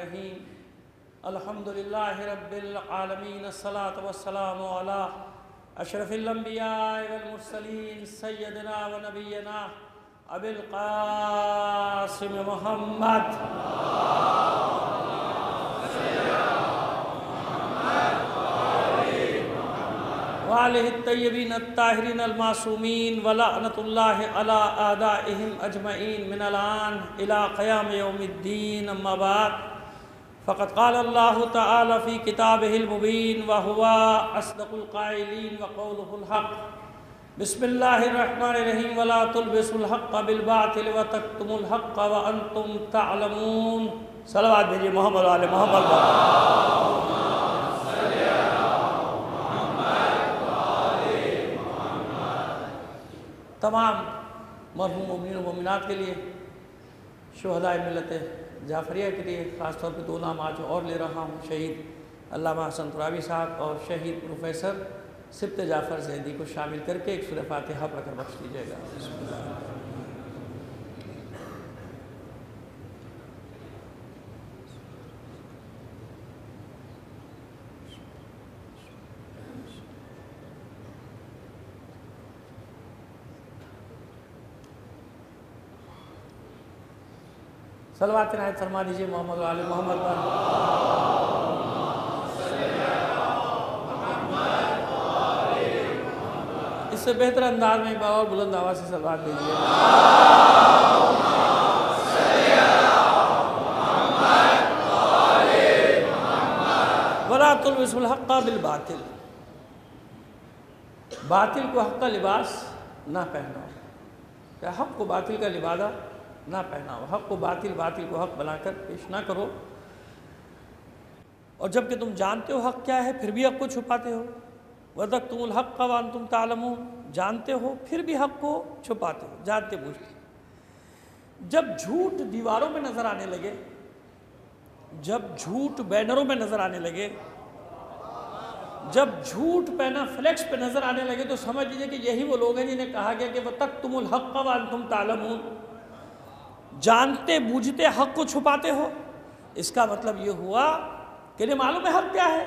الرحیم الحمدللہ رب العالمین الصلاۃ والسلام علی اشرف الانبیاء والمرسلین سیدنا و نبینا ابی القاسم محمد وآلہ الطیبین الطاہرین المعصومین ولعنۃ اللہ علی اعدائہم اجمعین من الآن الی قیام یوم الدین اما بعد فقد قال اللہ تعالی فی کتابہ المبین وہو اصدق القائلین وقولہ الحق بسم اللہ الرحمن الرحیم ولا تلبسوا الحق بالباطل وتکتموا الحق وانتم تعلمون صلوات بھیجئے محمد علیہ محمد تمام مرحوم مومنین و مومنات کے لیے شہداء ملت جعفریہ کے لیے خاص طور پہ دو نام آج اور لے رہا ہوں، شہید علامہ حسن ترابی صاحب اور شہید پروفیسر سبط جعفر زیدی کو شامل کر کے ایک سورہ فاتحہ پڑھ کر بخش دیجیے گا۔ بسم اللہ۔ صلوات عنایت فرما دیجئے محمد و آل محمد پر۔ اس سے بہتر انداز میں ایک بار اور بلند آواز سے صلوات دیجئے۔ وَلَا تُلْبِسُوا الْحَقَّ بِالْبَاطِلِ، باطل کو حق کا لباس نہ پہناؤ، کہ حق کو باطل کا لبادہ نہ پہناؤ، حق کو باطل، باطل کو حق بنا کر پیش نہ کرو، اور جب کہ تم جانتے ہو حق کیا ہے پھر بھی حق کو چھپاتے ہو۔ وَتَكْتُمُوا الْحَقَّ وَأَنْتُمْ تَعْلَمُونَ، جانتے ہو پھر بھی حق کو چھپاتے ہو، جانتے بوجھتے۔ جب جھوٹ دیواروں میں نظر آنے لگے، جب جھوٹ بینروں میں نظر آنے لگے، جب جھوٹ پینا فلیکس پہ نظر آنے لگے، تو سمجھ لیجئے کہ یہی وہ لوگ ہیں جنہیں کہا گیا کہ وَتَكْتُمُوا الْحَقَّ وَأَنْتُمْ تَعْلَمُونَ، جانتے بوجھتے حق کو چھپاتے ہو۔ اس کا مطلب یہ ہوا کہ انہیں معلوم ہے حق کیا ہے،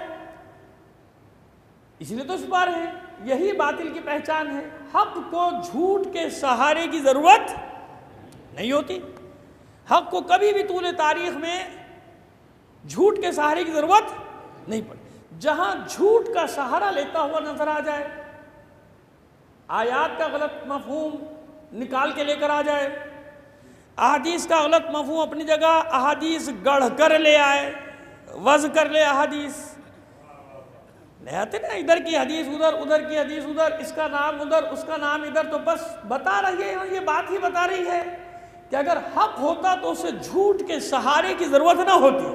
اس لیے تو چھپا رہے ہیں۔ یہی باطل کی پہچان ہے، حق کو جھوٹ کے سہارے کی ضرورت نہیں ہوتی، حق کو کبھی بھی طول تاریخ میں جھوٹ کے سہارے کی ضرورت نہیں پڑی۔ جہاں جھوٹ کا سہارا لیتا ہوا نظر آ جائے، آیات کا غلط مفہوم نکال کے لے کر آ جائے، احادیث کا غلط مفہوم اپنی جگہ احادیث گڑھ کر لے آئے، وضع کر لے احادیث، نہیں آتے نا، ادھر کی حدیث ادھر، ادھر کی حدیث ادھر، اس کا نام ادھر، اس کا نام ادھر، تو بس بتا رہی ہے، یہ بات ہی بتا رہی ہے کہ اگر حق ہوتا تو اسے جھوٹ کے سہارے کی ضرورت نہ ہوتی،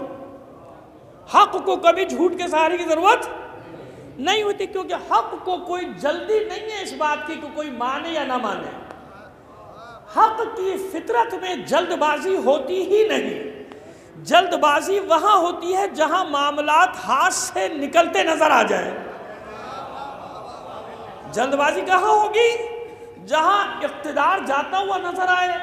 حق کو کبھی جھوٹ کے سہارے کی ضرورت نہیں ہوتی، کیونکہ حق کو کوئی جلدی نہیں ہے اس بات کی کہ کوئی مانے یا نہ مانے۔ حق کی فطرت میں جلد بازی ہوتی ہی نہیں، جلد بازی وہاں ہوتی ہے جہاں معاملات ہاتھ سے نکلتے نظر آ جائیں۔ جلد بازی کہاں ہوگی؟ جہاں اقتدار جاتا ہوا نظر آئے،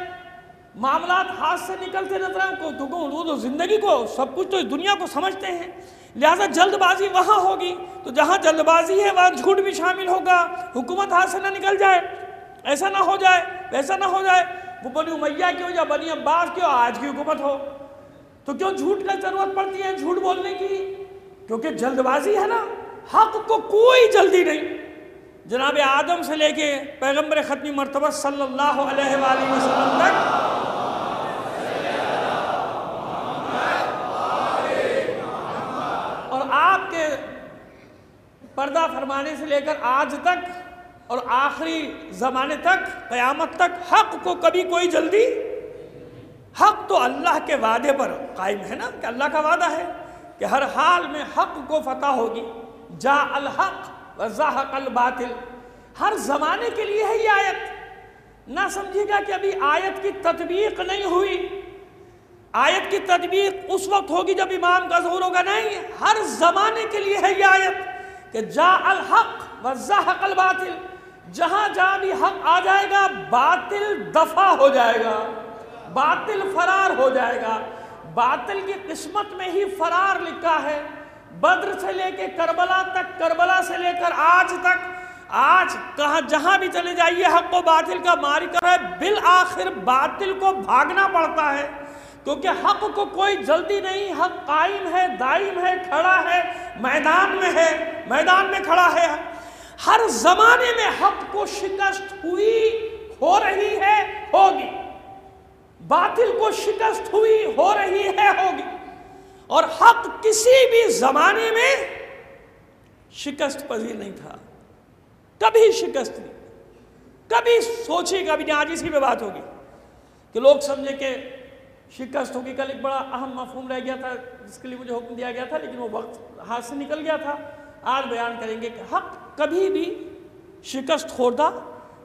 معاملات ہاتھ سے نکلتے نظر آئے، تو زندگی کو سب کچھ تو اس دنیا کو سمجھتے ہیں، لہٰذا جلد بازی وہاں ہوگی، تو جہاں جلد بازی ہے وہاں جھوٹ بھی شامل ہوگا، حکومت ہاتھ سے نہ نکل جائے، ایسا نہ ہو جائے، ویسا نہ ہو جائے، وہ بنی امیہ کی ہو یا بنی عباس کی ہو، آج کی حکومت ہو، تو کیوں جھوٹ کا ضرورت پڑتی ہے جھوٹ بولنے کی؟ کیونکہ جلد بازی ہے نا، حق کو کوئی جلدی نہیں۔ جناب آدم سے لے کے پیغمبر ختمی مرتبہ صلی اللہ علیہ وآلہ وسلم تک، اور آپ کے پردہ فرمانے سے لے کر آج تک اور آخری زمانے تک، قیامت تک، حق کو کبھی کوئی جلدی، حق تو اللہ کے وعدے پر قائم ہے نا، کہ اللہ کا وعدہ ہے کہ ہر حال میں حق کو فتح ہوگی، جاء الحق وزہق الباطل، ہر زمانے کے لیے ہے یہ آیت۔ نہ سمجھے گا کہ ابھی آیت کی تطبیق نہیں ہوئی، آیت کی تطبیق اس وقت ہوگی جب امام کا ظہور ہوگا، نہیں، ہر زمانے کے لیے ہے یہ آیت کہ جاء الحق وزہق الباطل، جہاں جہاں بھی حق آ جائے گا باطل دفع ہو جائے گا، باطل فرار ہو جائے گا۔ باطل کی قسمت میں ہی فرار لکھا ہے، بدر سے لے کے کربلا تک، کربلا سے لے کر آج تک، آج کہاں جہاں بھی چلے جائیے حق و باطل کا معرکہ ہے، بالآخر باطل کو بھاگنا پڑتا ہے، کیونکہ حق کو کوئی جلدی نہیں، حق قائم ہے، دائم ہے، کھڑا ہے، میدان میں کھڑا ہے۔ ہر زمانے میں حق کو شکست ہوئی، ہو رہی ہے، ہوگی، باطل کو شکست ہوئی، ہو رہی ہے، ہوگی، اور حق کسی بھی زمانے میں شکست پذیر نہیں تھا، کبھی شکست نہیں، کبھی سوچے گا بھی نہیں۔ آج اسی پہ بات ہوگی کہ لوگ سمجھے کہ شکست ہوگی۔ کل ایک بڑا اہم مفہوم رہ گیا تھا جس کے لیے مجھے حکم دیا گیا تھا، لیکن وہ وقت ہاتھ سے نکل گیا تھا، آج بیان کریں گے کہ حق کبھی بھی شکست خوردہ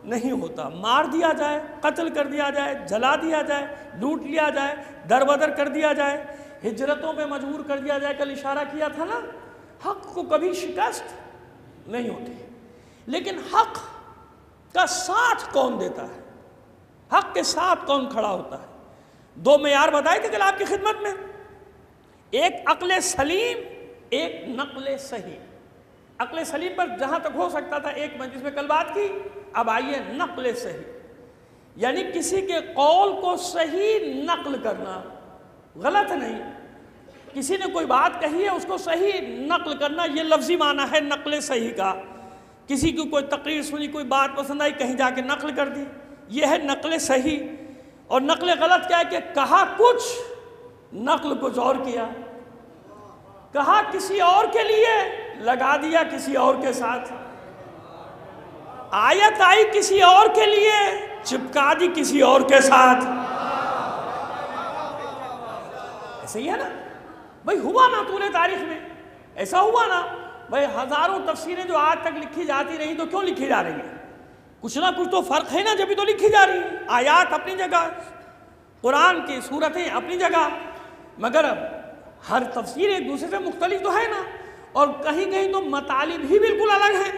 نہیں ہوتا۔ مار دیا جائے، قتل کر دیا جائے، جلا دیا جائے، لوٹ لیا جائے، دربدر کر دیا جائے، ہجرتوں پہ مجبور کر دیا جائے، کل اشارہ کیا تھا نا، حق کو کبھی شکست نہیں ہوتی۔ لیکن حق کا ساتھ کون دیتا ہے، حق کے ساتھ کون کھڑا ہوتا ہے؟ دو معیار بتائے تھے کل آپ کی خدمت میں، ایک عقل سلیم، ایک نقل صحیح۔ عقل سلیم پر جہاں تک ہو سکتا تھا ایک مجلس میں کل بات کی، اب آئیے نقل صحیح، یعنی کسی کے قول کو صحیح نقل کرنا، غلط نہیں، کسی نے کوئی بات کہی ہے اس کو صحیح نقل کرنا، یہ لفظی معنی ہے نقل صحیح کا۔ کسی کی کوئی تقریر سنی، کوئی بات پسند آئی، کہیں جا کے نقل کر دی، یہ ہے نقل صحیح۔ اور نقل غلط کیا ہے کہ کہا کچھ، نقل کچھ اور کیا، کہا کسی اور کے لیے، لگا دیا کسی اور کے ساتھ، آیت آئی کسی اور کے لیے، چپکا دی کسی اور کے ساتھ۔ ایسا ہی ہے نا بھئی، ہوا نا طول تاریخ میں، ایسا ہوا نا بھئی، ہزاروں تفسیریں جو آج تک لکھی جاتی رہی تو کیوں لکھی جا رہی ہیں؟ کچھ نہ کچھ تو فرق ہے نا، جبھی تو لکھی جا رہی ہیں۔ آیات اپنی جگہ، قرآن کی صورتیں اپنی جگہ، مگر ہر تفسیر ایک دوسرے سے مختلف تو ہے نا، اور کہیں کہیں تو مطالب ہی بالکل الگ ہیں۔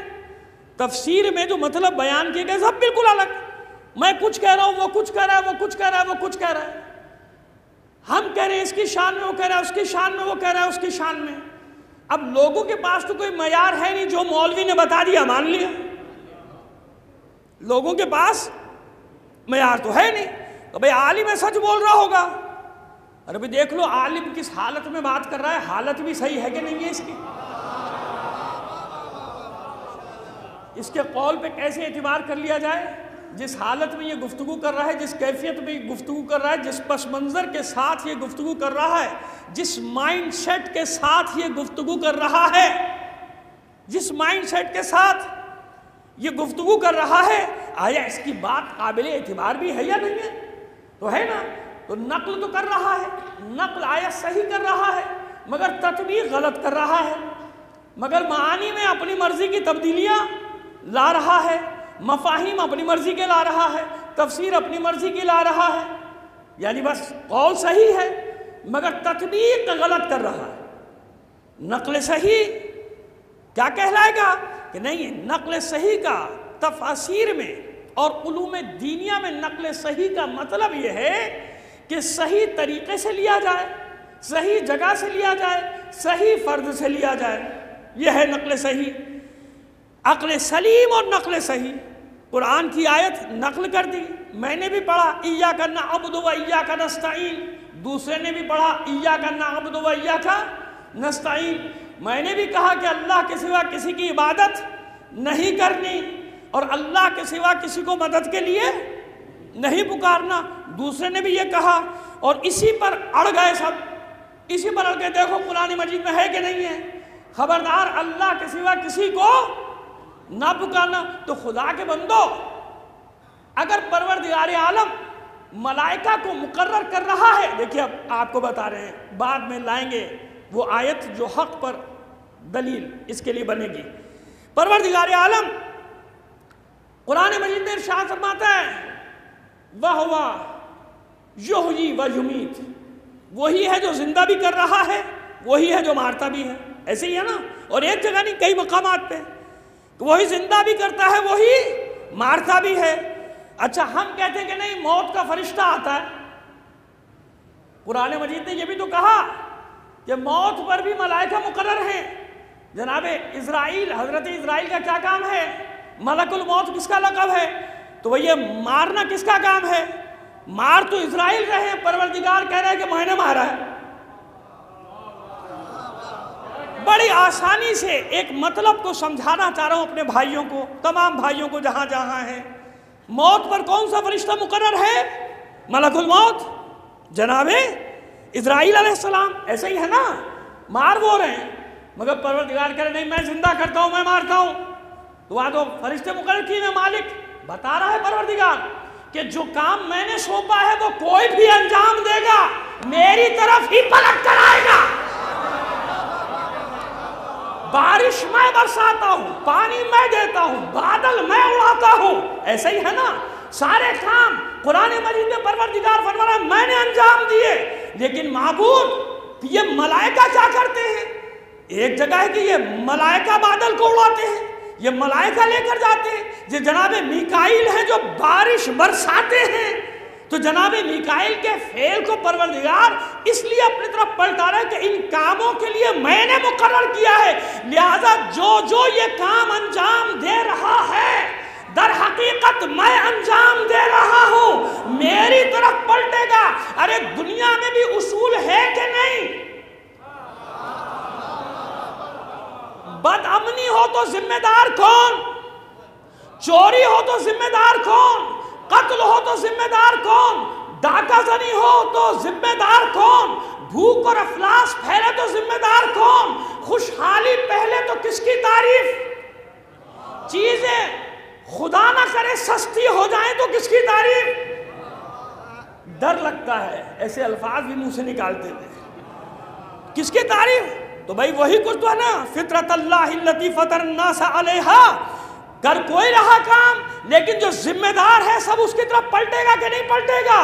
تفسیر میں جو مطلب بیان کیے گئے سب بالکل الگ، میں کچھ کہہ رہا ہوں، وہ کچھ کہہ رہا ہے، وہ کچھ کہہ رہا ہے، وہ کچھ کہہ رہا ہے، ہم کہہ رہے ہیں اس کی شان میں، وہ کہہ رہا ہے اس کی شان میں، وہ کہہ رہا ہے اس کی شان میں۔ اب لوگوں کے پاس تو کوئی معیار ہے نہیں، جو مولوی نے بتا دیا مان لیا، لوگوں کے پاس معیار تو ہے نہیں، تو بھئی عالم سچ بول رہا ہوگا، ارے بھئی دیکھ لو عالم کس حالت میں بات کر رہا ہے، حالت بھی صحیح ہے کہ نہیں ہے اس کی، اس کے قول پہ کیسے اعتبار کر لیا جائے؟ جس حالت میں یہ گفتگو کر رہا ہے، جس کیفیت میں یہ گفتگو کر رہا ہے، جس پس منظر کے ساتھ یہ گفتگو کر رہا ہے، جس مائنڈ سیٹ کے ساتھ یہ گفتگو کر رہا ہے، جس مائنڈ سیٹ کے ساتھ یہ گفتگو کر رہا ہے، آیا اس کی بات قابل اعتبار بھی ہے یا نہیں ہے؟ تو ہے نا، تو نقل تو کر رہا ہے، نقل آیا صحیح کر رہا ہے، مگر تطبیق غلط کر رہا ہے، مگر معانی میں اپنی مرضی کی تبدیلیاں لا رہا ہے، مفاہیم اپنی مرضی کے لا رہا ہے، تفسیر اپنی مرضی کی لا رہا ہے، یعنی بس قول صحیح ہے مگر تطبیق غلط کر رہا ہے۔ نقل صحیح کیا کہلائے گا کہ نہیں، نقل صحیح کا تفاسیر میں اور علوم دینیہ میں نقل صحیح کا مطلب یہ ہے کہ صحیح طریقے سے لیا جائے، صحیح جگہ سے لیا جائے، صحیح فرد سے لیا جائے، یہ ہے نقل صحیح۔ عقل سلیم اور نقل صحیح، قرآن کی آیت نقل کر دی، میں نے بھی پڑھا ایاک نعبد و ایاک نستعین، دوسرے نے بھی پڑھا ایاک نعبد و ایاک نستعین، میں نے بھی کہا کہ اللہ کے سوا کسی کی عبادت نہیں کرنی اور اللہ کے سوا کسی کو مدد کے لیے نہیں پکارنا، دوسرے نے بھی یہ کہا، اور اسی پر اڑ گئے سب، اسی پر اڑ گئے، دیکھو قرآن مجید میں ہے کہ نہیں ہے، خبردار اللہ کے سوا کسی کو نہ پکارنا۔ تو خدا کے بندو، اگر پروردگار عالم ملائکہ کو مقرر کر رہا ہے، دیکھیے اب آپ کو بتا رہے ہیں، بعد میں لائیں گے وہ آیت جو حق پر دلیل اس کے لیے بنے گی۔ پروردگار عالم قرآن مجید میں ارشاد فرماتا ہے وَهُوَ يُحْيِي وَيُمِيتُ، وہی ہے جو زندہ بھی کر رہا ہے، وہی ہے جو مارتا بھی ہے، ایسے ہی ہے نا، اور ایک جگہ نہیں کئی مقامات پہ، وہی زندہ بھی کرتا ہے، وہی مارتا بھی ہے۔ اچھا ہم کہتے ہیں کہ نہیں، موت کا فرشتہ آتا ہے، قرآن مجید نے یہ بھی تو کہا کہ موت پر بھی ملائکہ مقرر ہیں. جناب اسرائیل، حضرت اسرائیل کا کیا کام ہے؟ ملک الموت کس کا لقب ہے؟ تو وہ یہ مارنا کس کا کام ہے؟ مار تو اسرائیل رہے ہیں، پروردگار کہہ رہا ہے کہ میں نے مارا ہے. بڑی آسانی سے ایک مطلب کو سمجھانا چاہ رہا ہوں اپنے بھائیوں کو، تمام بھائیوں کو جہاں جہاں ہیں. موت پر کون سا فرشتہ مقرر ہے؟ ملک الموت، جناب اسرائیل علیہ السلام. ایسا ہی ہے نا، مار وہ رہے ہیں مگر پروردگار کہہ رہے نہیں میں زندہ کرتا ہوں، میں مارتا ہوں. تو آج فرشتے مقرر کیے ہیں. مالک بتا رہا ہے پروردگار کہ جو کام میں نے سونپا ہے وہ کوئی بھی انجام دے گا میری طرف ہی پلٹ کر آئے گا. بارش میں برساتا ہوں، پانی میں دیتا ہوں، بادل میں اڑاتا ہوں. ایسا ہی ہے نا، سارے کام قرآن مجید میں پروردگار فرما رہا ہے میں نے انجام دیے. لیکن معبود یہ ملائکہ کیا کرتے ہیں؟ ایک جگہ ہے کہ یہ ملائکہ بادل کو اڑاتے ہیں، یہ ملائکہ لے کر جاتے ہیں. یہ جناب میکائیل ہیں جو بارش برساتے ہیں. تو جناب میکائیل کے فعل کو پروردگار اس لیے اپنی طرف پلٹا رہا ہے کہ ان کاموں کے لیے میں نے مقرر کیا ہے، لہذا جو یہ کام انجام دے رہا ہے در حقیقت میں انجام دے رہا ہوں، میری طرف پلٹے گا. ارے دنیا میں بھی اصول ہے کہ نہیں؟ بد امنی ہو تو ذمہ دار کون؟ چوری ہو تو ذمہ دار کون؟ قتل ہو تو ذمہ دار کون؟ ڈاکہ زنی ہو تو ذمہ دار کون؟ بھوک اور افلاس پھیلے تو ذمہ دار کون؟ خوشحالی پہلے تو کس کی تعریف؟ چیزیں خدا نہ کرے سستی ہو جائیں تو کس کی تعریف؟ ڈر لگتا ہے ایسے الفاظ بھی منہ سے نکالتے تھے. کس کی تعریف؟ تو بھائی وہی کچھ تو ہے نا، فطرت اللہ التی فطر الناس علیہا. کر کوئی رہا کام لیکن جو ذمہ دار ہے سب اس کی طرف پلٹے گا کہ نہیں پلٹے گا؟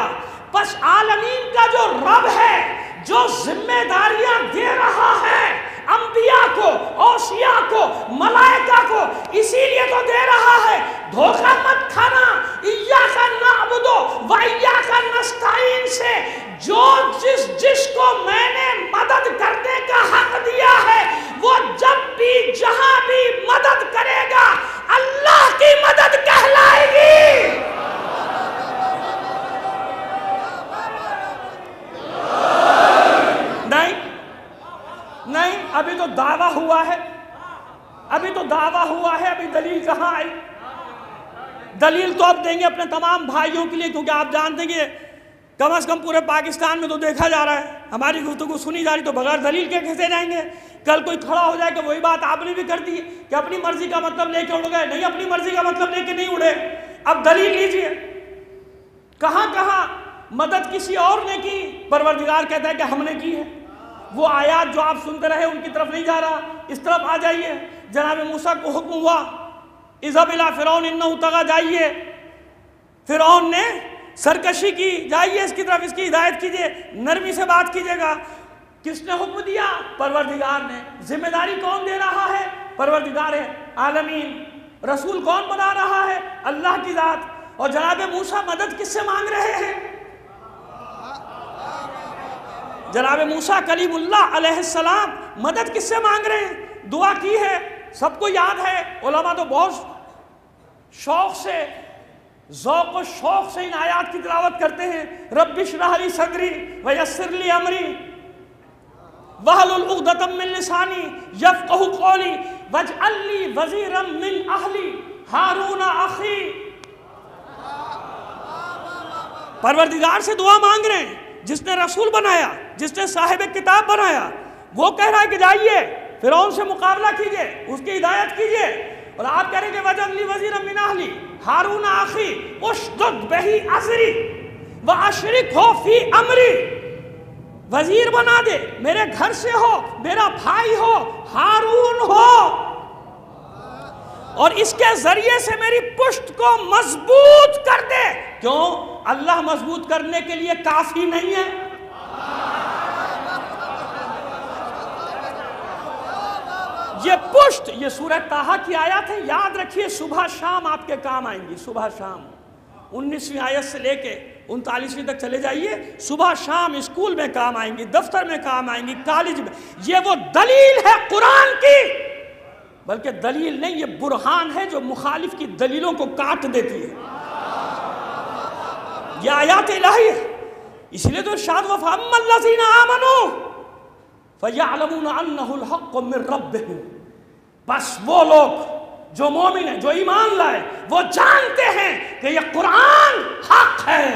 بس عالمین کا جو رب ہے جو ذمہ داریاں دے رہا ہے انبیاء کو، اوصیاء کو، ملائکہ کو، اسی لیے تو دے رہا ہے. دھوکہ مت کھانا. ایاک نعبد و ایاک نستعین سے جو جس کو میں نے مدد کرنے کا حق دیا ہے وہ جب بھی جہاں بھی مدد کرے گا اللہ کی مدد کہلائے گی. نہیں ابھی تو دعویٰ ہوا ہے، ابھی دلیل کہاں آئی؟ دلیل تو اب دیں گے اپنے تمام بھائیوں کے لیے، کیونکہ آپ جانتے ہیں کہ کم از کم پورے پاکستان میں تو دیکھا جا رہا ہے ہماری گفتگو سنی جا رہی تو بغیر دلیل کے کیسے جائیں گے؟ کل کوئی کھڑا ہو جائے کہ وہی بات آپ نے بھی کر دی کہ اپنی مرضی کا مطلب لے کے اڑ گئے. نہیں، اپنی مرضی کا مطلب لے کے نہیں اڑے. اب دلیل لیجئے کہاں کہاں مدد کسی اور نے کی. پروردگار کہتا ہے کہ ہم نے کی ہے. وہ آیات جو آپ سنتے رہے ان کی طرف نہیں جا رہا، اس طرف آ جائیے. جناب موسیٰ کو حکم ہوا اذهب الى فرعون انه طغى، جائیے. فرعون نے سرکشی کی، جائیے اس کی طرف، اس کی ہدایت کیجئے، نرمی سے بات کیجئے گا. کس نے حکم دیا؟ پروردگار نے. ذمہ داری کون دے رہا ہے؟ پروردگار عالمین. رسول کون بنا رہا ہے؟ اللہ کی ذات. اور جناب موسیٰ مدد کس سے مانگ رہے ہیں؟ جناب موسیٰ کلیم اللہ علیہ السلام مدد کس سے مانگ رہے ہیں؟ دعا کی ہے، سب کو یاد ہے. علماء تو بہت شوق سے، ذوق و شوق سے ان آیات کی تلاوت کرتے ہیں. رب اشرح لی صدری ویسر لی امری واحلل عقدۃ من لسانی یفقهوا قولی واجعل لی وزیرا من اہلی ہارون اخی. پروردگار سے دعا مانگ رہے ہیں. جس نے رسول بنایا، جس نے صاحب کتاب بنایا، وہ کہہ رہا ہے کہ جائیے فرعون سے مقابلہ کیجئے، اس کی ہدایت کیجئے. اور آپ کہہ رہے ہیں کہ وَجَعَلْ لِي وَزِيرًا مِّنْ أَهْلِي هَارُونَ أَخِي أُشْدُدْ بِهِ أَزْرِي وَأَشْرِكْهُ فِي أَمْرِي. وزیر بنا دے، میرے گھر سے ہو، میرا بھائی ہو، ہارون ہو، اور اس کے ذریعے سے میری پشت کو مضبوط کر دے. کیوں؟ اللہ مضبوط کرنے کے لیے کافی نہیں ہے. یہ پشت، یہ سورہ طٰہٰ کی آیات ہے، یاد رکھیے صبح شام آپ کے کام آئیں گی. صبح شام 19ویں آیت سے لے کے 39ویں تک چلے جائیے، صبح شام اسکول میں کام آئیں گی، دفتر میں کام آئیں گی، کالج میں. یہ وہ دلیل ہے قرآن کی، بلکہ دلیل نہیں، یہ برہان ہے جو مخالف کی دلیلوں کو کاٹ دیتی ہے. یہ آیات الہی ہے. اس لیے تو شاد وَفَأَمَّا الَّذِينَ آمَنُوا فَيَعْلَمُونَ أَنَّهُ الْحَقُّ مِنْ رَبِّهِمْ. بس وہ لوگ جو مومن ہیں، جو ایمان لائے، وہ جانتے ہیں کہ یہ قرآن حق ہے.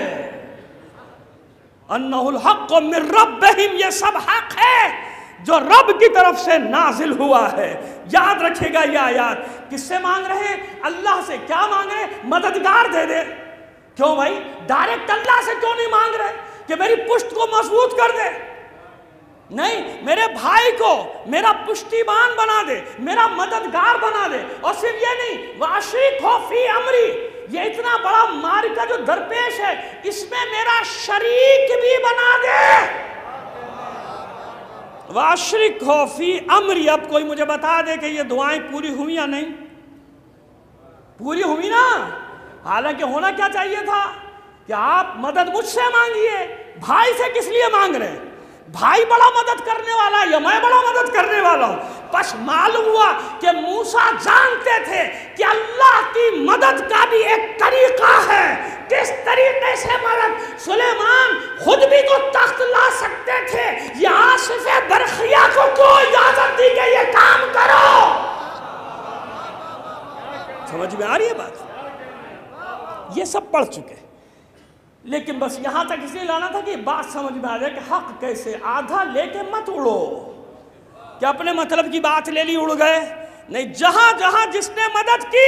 انہ الحق من ربہم، یہ سب حق ہے جو رب کی طرف سے نازل ہوا ہے. یاد رکھے گا یہ آیات. کس سے مانگ رہے ہیں؟ اللہ سے. کیا مانگ رہے ہیں؟ مددگار دے دے. کیوں بھائی ڈائریکٹ اللہ سے کیوں نہیں مانگ رہے کہ میری پشت کو مضبوط کر دے؟ نہیں، میرے بھائی کو میرا پشتیبان بنا دے، میرا مددگار بنا دے. اور صرف یہ نہیں، وَأَشْرِكْهُ فِي أَمْرِي، یہ اتنا بڑا معرکہ جو درپیش ہے، اس میں میرا شریک بھی بنا دے. وَأَشْرِكْهُ فِي أَمْرِي. اب کوئی مجھے بتا دے کہ یہ دعائیں پوری ہوئی یا نہیں؟ پوری ہوئی نا؟ حالانکہ ہونا کیا چاہیے تھا کہ آپ مدد مجھ سے مانگیے. بھائی سے کس لیے مانگ رہے ہیں؟ بھائی بڑا مدد کرنے والا ہے یا میں بڑا مدد کرنے والا ہوں؟ بس معلوم ہوا کہ موسیٰ جانتے تھے کہ اللہ کی مدد کا بھی ایک طریقہ ہے. کس طریقے سے مدد؟ سلیمان خود بھی تو تخت لا سکتے تھے، یہ آصف برخیہ کو کیوں اجازت دی کہ یہ کام کرو؟ سمجھ میں آ رہی ہے بات؟ یہ سب پڑھ چکے، لیکن بس یہاں تک اس لیے لانا تھا کہ بات سمجھ میں آ جائے کہ حق کیسے. آدھا لے کے مت اڑو کہ اپنے مطلب کی بات لے لی اڑ گئے. نہیں، جہاں جہاں جس نے مدد کی،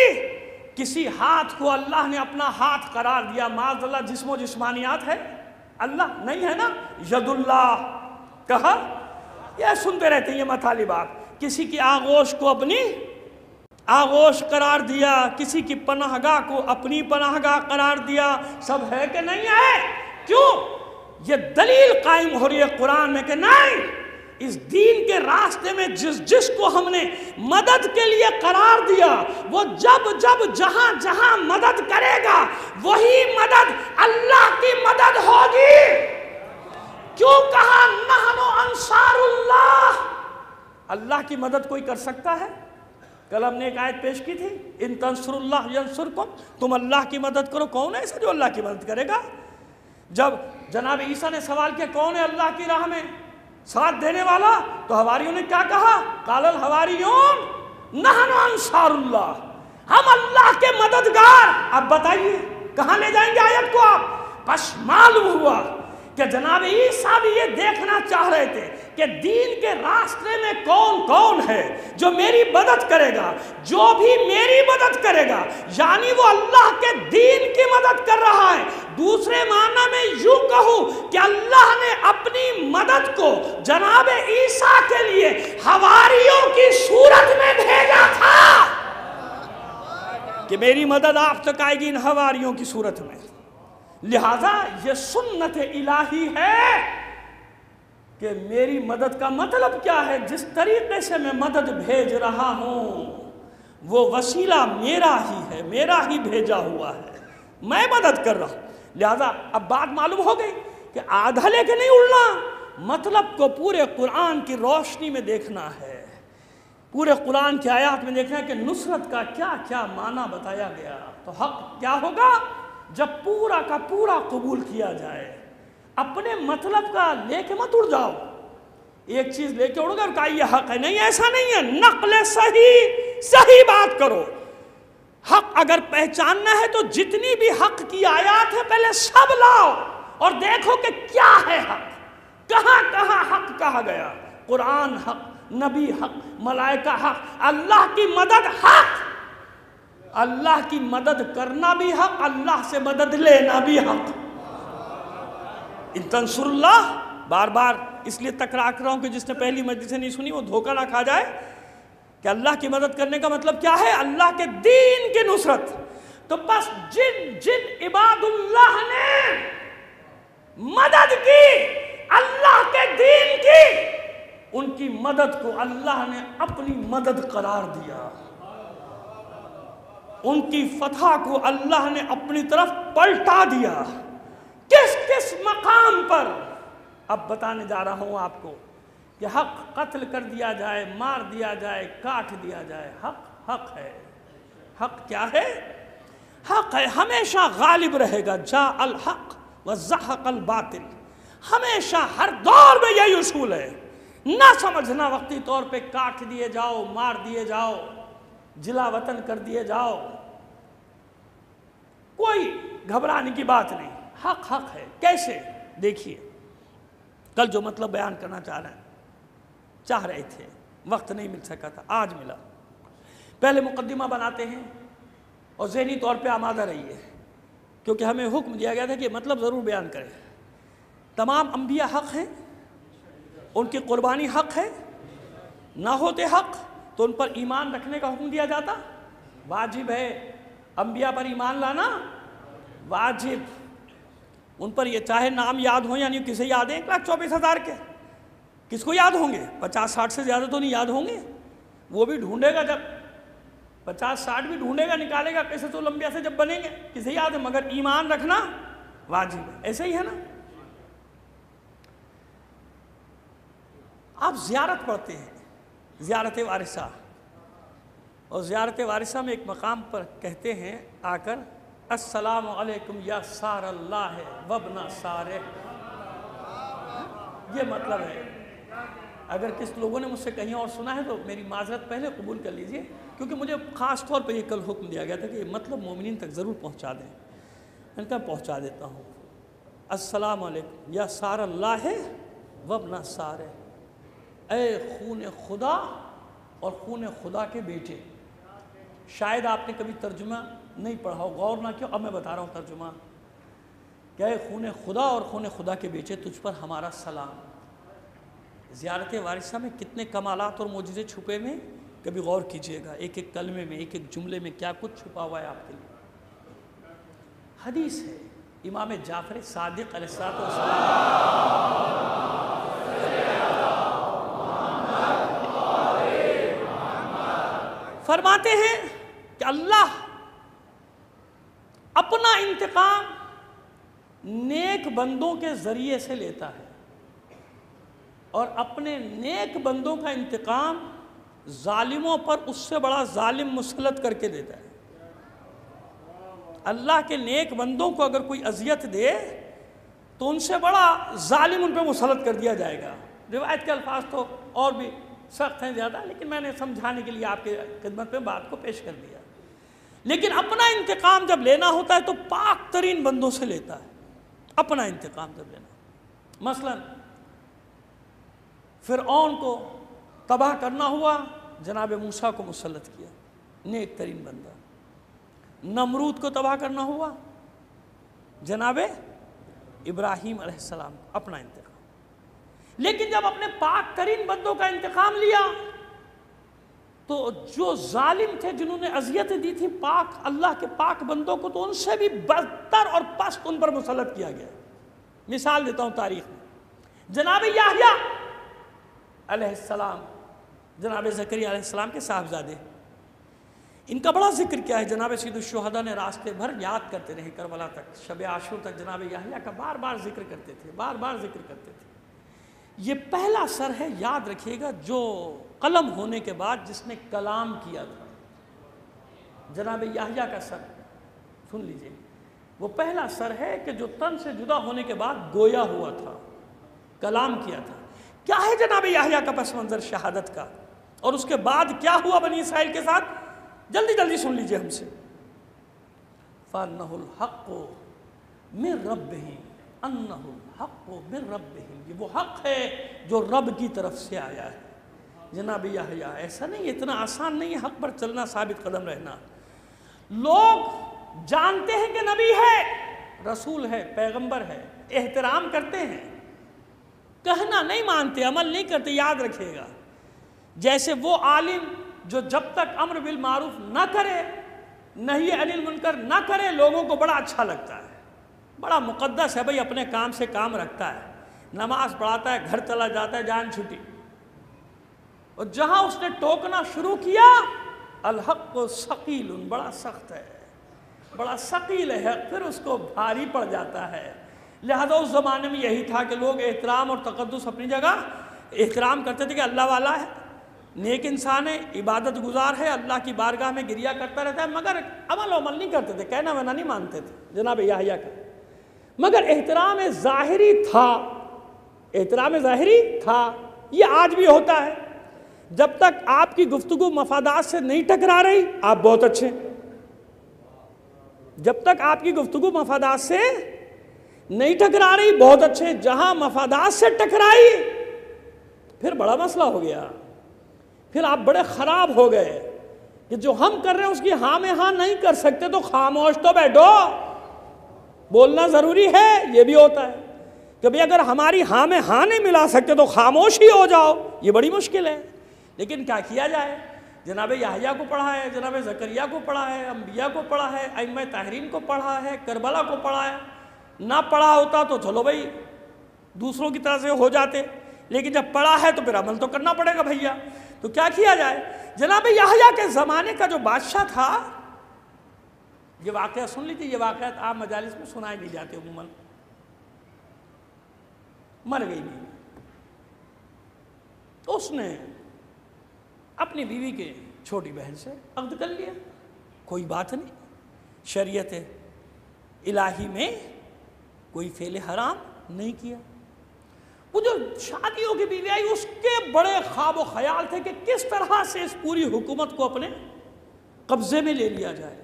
کسی ہاتھ کو اللہ نے اپنا ہاتھ قرار دیا. معاذ اللہ جسم و جسمانیات ہے، اللہ نہیں ہے نا. ید اللہ کہا، یہ سنتے رہتے ہیں یہ مطالبات. کسی کی آغوش کو اپنی آغوش قرار دیا، کسی کی پناہ گاہ کو اپنی پناہ گاہ قرار دیا. سب ہے کہ نہیں ہے؟ کیوں؟ یہ دلیل قائم ہو رہی ہے قرآن میں کہ نہیں، اس دین کے راستے میں جس کو ہم نے مدد کے لیے قرار دیا، وہ جب جہاں جہاں مدد کرے گا وہی مدد اللہ کی مدد ہوگی. کیوں کہا نحن انصار اللہ؟ اللہ کی مدد کوئی کر سکتا ہے؟ کل ہم نے ایک آیت پیش کی تھی، ان تنصر اللہ ینصرکم، تم اللہ کی مدد کرو. کون ہے ایسا جو اللہ کی مدد کرے گا؟ جب جناب عیسیٰ نے سوال کیا کون ہے اللہ کی راہ میں ساتھ دینے والا، تو حواریوں نے کیا کہا؟ قال الحواریون نحن انصار اللہ، ہم اللہ کے مددگار. اب بتائیے کہاں لے جائیں گے آیت کو آپ؟ بس معلوم ہوا کہ جناب عیسیٰ بھی یہ دیکھنا چاہ رہے تھے کہ دین کے راستے میں کون کون ہے جو میری مدد کرے گا. جو بھی میری مدد کرے گا یعنی وہ اللہ کے دین کی مدد کر رہا ہے. دوسرے معنی میں یوں کہوں کہ اللہ نے اپنی مدد کو جناب عیسیٰ کے لیے حواریوں کی صورت میں بھیجا تھا کہ میری مدد آپ تک آئے گی ان حواریوں کی صورت میں. لہذا یہ سنت الہی ہے کہ میری مدد کا مطلب کیا ہے؟ جس طریقے سے میں مدد بھیج رہا ہوں وہ وسیلہ میرا ہی ہے، میرا ہی بھیجا ہوا ہے، میں مدد کر رہا ہوں. لہذا اب بات معلوم ہو گئی کہ آدھا لے کے نہیں اڑنا، مطلب کو پورے قرآن کی روشنی میں دیکھنا ہے، پورے قرآن کی آیات میں دیکھنا ہے کہ نصرت کا کیا کیا معنی بتایا گیا. تو حق کیا ہوگا؟ جب پورا کا پورا قبول کیا جائے. اپنے مطلب کا لے کے مت اڑ جاؤ. ایک چیز لے کے اڑ گا اور کہا یہ حق ہے، نہیں ایسا نہیں ہے. نقل صحیح بات کرو. حق اگر پہچاننا ہے تو جتنی بھی حق کی آیات ہے پہلے سب لاؤ اور دیکھو کہ کیا ہے حق، کہاں کہاں حق کہا گیا. قرآن حق، نبی حق، ملائکہ حق، اللہ کی مدد حق، اللہ کی مدد کرنا بھی حق، اللہ سے مدد لینا بھی حق. ان تنصر اللہ، بار بار اس لیے تکرار کر رہا ہوں کہ جس نے پہلی مجلس سے نہیں سنی وہ دھوکہ نہ کھا جائے کہ اللہ کی مدد کرنے کا مطلب کیا ہے؟ اللہ کے دین کی نصرت. تو بس جن عباد اللہ نے مدد کی اللہ کے دین کی، ان کی مدد کو اللہ نے اپنی مدد قرار دیا. ان کی فتح کو اللہ نے اپنی طرف پلٹا دیا۔ کس کس مقام پر؟ اب بتانے جا رہا ہوں آپ کو کہ حق قتل کر دیا جائے، مار دیا جائے، کاٹ دیا جائے، حق حق ہے۔ حق کیا ہے؟ حق ہے، ہمیشہ غالب رہے گا۔ جاء الحق وزحق الباطل، ہمیشہ ہر دور میں یہی اصول ہے۔ نہ سمجھنا وقتی طور پہ کاٹ دیے جاؤ، مار دیے جاؤ، جلا وطن کر دیے جاؤ، کوئی گھبرانے کی بات نہیں۔ حق حق ہے۔ کیسے؟ دیکھیے، کل جو مطلب بیان کرنا چاہ رہے تھے، وقت نہیں مل سکا تھا، آج ملا۔ پہلے مقدمہ بناتے ہیں اور ذہنی طور پہ آمادہ رہیے، کیونکہ ہمیں حکم دیا گیا تھا کہ مطلب ضرور بیان کریں۔ تمام انبیاء حق ہیں، ان کی قربانی حق ہے۔ نہ ہوتے حق تو ان پر ایمان رکھنے کا حکم دیا جاتا۔ واجب ہے انبیاء پر ایمان لانا، واجب۔ ان پر یہ چاہے نام یاد ہوں یا نہیں، کسے یاد ہیں 1,24,000 کے؟ کس کو یاد ہوں گے؟ 50-60 سے زیادہ تو نہیں یاد ہوں گے۔ وہ بھی ڈھونڈے گا، جب 50-60 بھی ڈھونڈے گا، نکالے گا قصص الانبیاء سے جب بنیں گے، کسے یاد ہے؟ مگر ایمان رکھنا واجب ہے۔ ایسے ہی ہے نا؟ آپ زیارت پڑھتے ہیں، زیارت وارثہ، اور زیارت وارثہ میں ایک مقام پر کہتے ہیں آ کر، السلام علیکم یا سار اللہ وابن سارہ۔ یہ مطلب ہے۔ اگر کس لوگوں نے مجھ سے کہیں اور سنا ہے تو میری معذرت پہلے قبول کر لیجئے، کیونکہ مجھے خاص طور پہ یہ کل حکم دیا گیا تھا کہ یہ مطلب مومنین تک ضرور پہنچا دیں۔ میں نے کہا پہنچا دیتا ہوں۔ السلام علیکم یا سار اللہ وابن سارہ، اے خون خدا اور خون خدا کے بیٹے۔ شاید آپ نے کبھی ترجمہ نہیں پڑھا ہو، غور نہ کیا، اب میں بتا رہا ہوں ترجمہ۔ کہ اے خون خدا اور خون خدا کے بیٹے، تجھ پر ہمارا سلام۔ زیارت وارثہ میں کتنے کمالات اور معجزے چھپے ہوئے ہیں، کبھی غور کیجئے گا۔ ایک ایک کلمے میں، ایک ایک جملے میں کیا کچھ چھپا ہوا ہے آپ کے لیے۔ حدیث ہے امام جعفر صادق علیہ السلام فرماتے ہیں کہ اللہ اپنا انتقام نیک بندوں کے ذریعے سے لیتا ہے، اور اپنے نیک بندوں کا انتقام ظالموں پر اس سے بڑا ظالم مسلط کر کے دیتا ہے۔ اللہ کے نیک بندوں کو اگر کوئی اذیت دے تو ان سے بڑا ظالم ان پہ مسلط کر دیا جائے گا۔ روایت کے الفاظ تو اور بھی سخت ہیں زیادہ، لیکن میں نے سمجھانے کے لیے آپ کے خدمت میں بات کو پیش کر دیا۔ لیکن اپنا انتقام جب لینا ہوتا ہے تو پاک ترین بندوں سے لیتا ہے۔ اپنا انتقام جب لینا، مثلا فرعون کو تباہ کرنا ہوا، جناب موسیٰ کو مسلط کیا، نیک ترین بندہ۔ نمرود کو تباہ کرنا ہوا، جناب ابراہیم علیہ السلام، اپنا انتقام۔ لیکن جب اپنے پاک ترین بندوں کا انتقام لیا تو جو ظالم تھے، جنہوں نے اذیت دی تھی پاک اللہ کے پاک بندوں کو، تو ان سے بھی بدتر اور پست ان پر مسلط کیا گیا۔ مثال دیتا ہوں تاریخ میں، جناب یحییٰ علیہ السلام، جناب زکریا علیہ السلام کے صاحبزادے، ان کا بڑا ذکر کیا ہے۔ جناب سید الشہداء نے راستے بھر یاد کرتے رہے، کربلا تک، شب عاشور تک جناب یحییٰ کا بار بار ذکر کرتے تھے، بار بار ذکر کرتے تھے۔ یہ پہلا سر ہے، یاد رکھیے گا، جو قلم ہونے کے بعد جس نے کلام کیا تھا، جناب یحییٰ کا سر، سن لیجئے، وہ پہلا سر ہے کہ جو تن سے جدا ہونے کے بعد گویا ہوا تھا، کلام کیا تھا۔ کیا ہے جناب یحییٰ کا پس منظر شہادت کا، اور اس کے بعد کیا ہوا بنی اسرائیل کے ساتھ؟ جلدی جلدی سن لیجئے ہم سے۔ فَأَنَّهُ الْحَقُّ مِن رَبِّهِمْ أَنَّهُ الْحَقُّ مِن رَبِّهِمْ، یہ وہ حق ہے جو رب کی طرف سے آیا ہے۔ جناب یحییٰ، ایسا نہیں، اتنا آسان نہیں ہے حق پر چلنا، ثابت قدم رہنا۔ لوگ جانتے ہیں کہ نبی ہے، رسول ہے، پیغمبر ہے، احترام کرتے ہیں، کہنا نہیں مانتے، عمل نہیں کرتے۔ یاد رکھیے گا، جیسے وہ عالم جو جب تک امر بالمعروف نہ کرے، نہی عن المنکر نہ کرے، لوگوں کو بڑا اچھا لگتا ہے، بڑا مقدس ہے، بھئی اپنے کام سے کام رکھتا ہے، نماز پڑھاتا ہے، گھر چلا جاتا ہے، جان چھٹی۔ اور جہاں اس نے ٹوکنا شروع کیا الحق ثقیل، بڑا سخت ہے، بڑا ثقیل ہے، پھر اس کو بھاری پڑ جاتا ہے۔ لہذا اس زمانے میں یہی تھا کہ لوگ احترام اور تقدس اپنی جگہ احترام کرتے تھے کہ اللہ والا ہے، نیک انسان ہے، عبادت گزار ہے، اللہ کی بارگاہ میں گریا کرتا رہتا ہے، مگر عمل نہیں کرتے تھے، کہنا ونا نہیں مانتے تھے جناب یحییٰ کا، مگر احترام ظاہری تھا، احترام ظاہری تھا۔ یہ آج بھی ہوتا ہے، جب تک آپ کی گفتگو مفادات سے نہیں ٹکرا رہی آپ بہت اچھے، جب تک آپ کی گفتگو مفادات سے نہیں ٹکرا رہی بہت اچھے، جہاں مفادات سے ٹکرائی پھر بڑا مسئلہ ہو گیا، پھر آپ بڑے خراب ہو گئے کہ جو ہم کر رہے ہیں اس کی ہاں میں ہاں نہیں کر سکتے تو خاموش تو بیٹھو، بولنا ضروری ہے۔ یہ بھی ہوتا ہے کہ بھئی اگر ہماری ہاں میں ہاں نہیں ملا سکتے تو خاموش ہی ہو جاؤ، یہ بڑی مشکل ہے، لیکن کیا کیا جائے؟ جناب یحییٰ کو پڑھا ہے، جناب زکریا کو پڑھا ہے، انبیاء کو پڑھا ہے، ائمہ طاہرین کو پڑھا ہے، کربلا کو پڑھا ہے، نہ پڑھا ہوتا تو چلو بھئی دوسروں کی طرح سے ہو جاتے، لیکن جب پڑھا ہے تو پھر عمل تو کرنا پڑے گا بھیا، تو کیا کیا جائے؟ جناب یحییٰ کے زمانے کا جو بادشاہ تھا، یہ واقعہ سن لیجیے، یہ واقعات عام مجالس میں سنائے نہیں جاتے عموماً، مر گئی نہیں، اس نے اپنی بیوی کے چھوٹی بہن سے عقد کر لیا، کوئی بات نہیں، شریعت الہی میں کوئی فعل حرام نہیں کیا۔ وہ جو شادیوں کی بیوی آئی اس کے بڑے خواب و خیال تھے کہ کس طرح سے اس پوری حکومت کو اپنے قبضے میں لے لیا جائے۔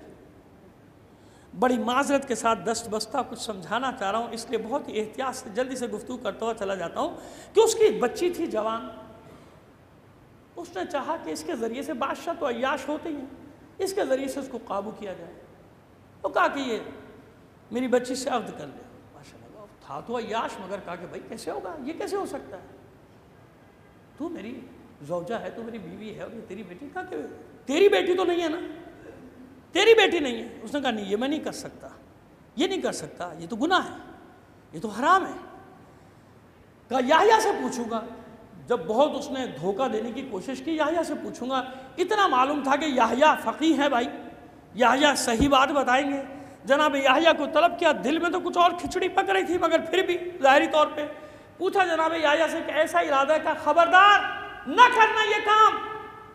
بڑی معذرت کے ساتھ دست بستہ کچھ سمجھانا چاہ رہا ہوں، اس لیے بہت ہی احتیاط سے جلدی سے گفتگو کرتا ہوا چلا جاتا ہوں کہ اس کی بچی تھی جوان، اس نے چاہا کہ اس کے ذریعے سے، بادشاہ تو عیاش ہوتے ہی ہیں، اس کے ذریعے سے اس کو قابو کیا جائے۔ وہ کہا کہ یہ میری بچی سے عقد کر لے، ماشاءاللہ تھا تو عیاش، مگر کہا کہ بھائی کیسے ہوگا، یہ کیسے ہو سکتا ہے، تو میری زوجہ ہے، تو میری بیوی ہے، اور یہ تیری بیٹی، کہا کہ تیری بیٹی تو نہیں ہے نا، تیری بیٹی نہیں ہے۔ اس نے کہا نہیں، یہ میں نہیں کر سکتا، یہ نہیں کر سکتا، یہ تو گناہ ہے، یہ تو حرام ہے۔ کہا یحییٰ سے پوچھوں گا، جب بہت اس نے دھوکہ دینے کی کوشش کی، یحییٰ سے پوچھوں گا، اتنا معلوم تھا کہ یحییٰ فقیہ ہے بھائی، یحییٰ صحیح بات بتائیں گے۔ جناب یحییٰ کو طلب کیا، دل میں تو کچھ اور کھچڑی پک رہی تھی، مگر پھر بھی ظاہری طور پہ پوچھا جناب یحییٰ سے کہ ایسا ارادہ ہے، کہ خبردار نہ کرنا یہ کام،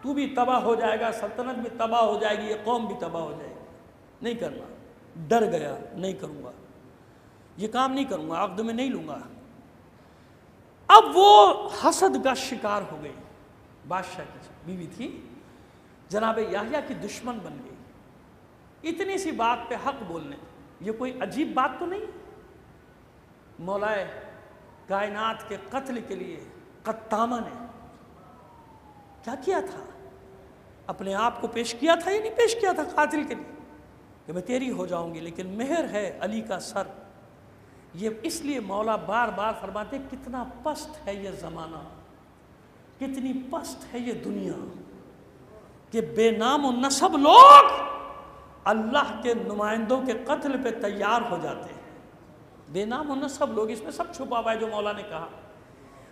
تو بھی تباہ ہو جائے گا، سلطنت بھی تباہ ہو جائے گی، یہ قوم بھی تباہ ہو جائے گی، نہیں کرنا۔ ڈر گیا، نہیں کروں گا، یہ کام نہیں کروں گا، عقد میں نہیں لوں گا۔ اب وہ حسد کا شکار ہو گئی، بادشاہ کی بیوی تھی، جناب یحییٰ کی دشمن بن گئی، اتنی سی بات پہ حق بولنے، یہ کوئی عجیب بات تو نہیں۔ مولائے کائنات کے قتل کے لیے قطامہ نے کیا کیا تھا، اپنے آپ کو پیش کیا تھا یا نہیں پیش کیا تھا قاتل کے لیے، کہ میں تیری ہو جاؤں گی، لیکن مہر ہے علی کا سر۔ یہ اس لیے مولا بار بار فرماتے کتنا پست ہے یہ زمانہ، کتنی پست ہے یہ دنیا، کہ بے نام و نسب لوگ اللہ کے نمائندوں کے قتل پہ تیار ہو جاتے ہیں۔ بے نام و نسب لوگ، اس میں سب چھپا ہوا ہے جو مولا نے کہا،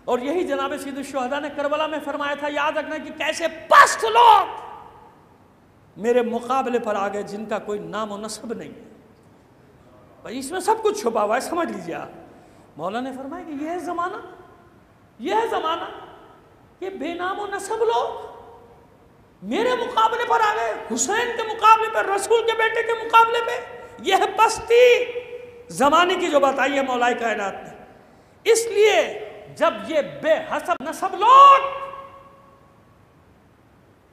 اور یہی جناب سید الشہداء نے کربلا میں فرمایا تھا، یاد رکھنا کہ کیسے پست لوگ میرے مقابلے پر آ گئے جن کا کوئی نام و نسب نہیں ہے، بھائی اس میں سب کچھ چھپا ہوا ہے، سمجھ لیجیے آپ۔ مولا نے فرمایا کہ یہ ہے زمانہ، یہ ہے زمانہ کہ بے نام و نسب لوگ میرے مقابلے پر آ گئے، حسین کے مقابلے پر، رسول کے بیٹے کے مقابلے پہ، یہ ہے پستی زمانے کی جو بتائی ہے مولا کائنات نے۔ اس لیے جب یہ بے حسب نسب لوگ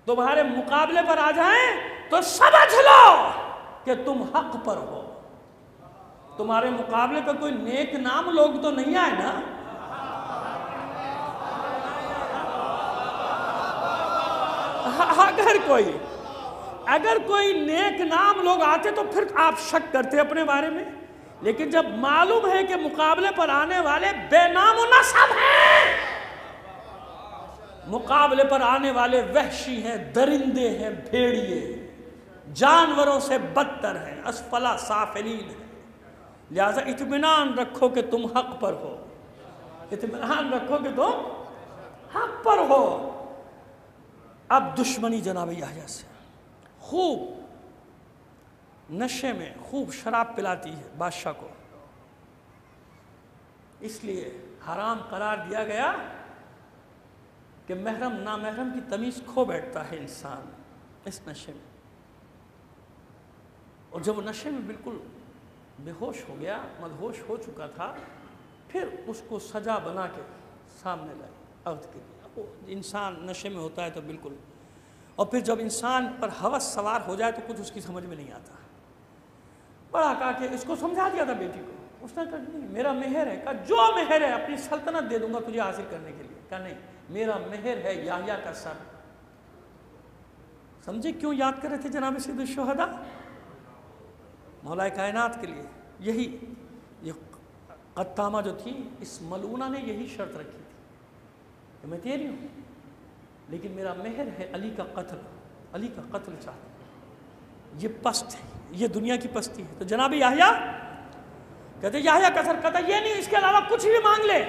تمہارے مقابلے پر آ جائیں تو سمجھ لو کہ تم حق پر ہو۔ تمہارے مقابلے پہ کوئی نیک نام لوگ تو نہیں آئے نا، اگر کوئی نیک نام لوگ آتے تو پھر آپ شک کرتے اپنے بارے میں، لیکن جب معلوم ہے کہ مقابلے پر آنے والے بے نام و نسب ہیں، مقابلے پر آنے والے وحشی ہیں، درندے ہیں، بھیڑیے، جانوروں سے بدتر ہیں، اسفلا سافلین ہیں، لہذا اطمینان رکھو کہ تم حق پر ہو، اطمینان رکھو کہ تم حق پر ہو۔ اب دشمنی جناب یحییٰ سے، خوب نشے میں خوب شراب پلاتی ہے بادشاہ کو، اس لیے حرام قرار دیا گیا کہ محرم نامحرم کی تمیز کھو بیٹھتا ہے انسان اس نشے میں، اور جب وہ نشے میں بالکل بے ہوش ہو گیا، مدہوش ہو چکا تھا، پھر اس کو سجا بنا کے سامنے لائے عورت کے لیے۔ وہ انسان نشے میں ہوتا ہے تو بالکل، اور پھر جب انسان پر ہوس سوار ہو جائے تو کچھ اس کی سمجھ میں نہیں آتا۔ بڑا کہا کہ اس کو سمجھا دیا تھا بیٹی کو، اس نے کہا نہیں میرا مہر ہے، کہا جو مہر ہے اپنی سلطنت دے دوں گا تجھے حاصل کرنے کے لیے، کہا نہیں میرا مہر ہے یحییٰ کا سر۔ سمجھے کیوں یاد کر رہے تھے جناب سید الشہداء؟ مولا کائنات کے لیے یہی، یہ قطامہ جو تھی اس ملعونہ نے یہی شرط رکھی تھی کہ میں تیری ہوں لیکن میرا مہر ہے علی کا قتل، علی کا قتل چاہتا ہوں۔ یہ پست ہے، یہ دنیا کی پستی ہے۔ تو جناب یحییٰ کہتے یحییٰ کا سر، کہتا یہ نہیں اس کے علاوہ کچھ بھی مانگ لے،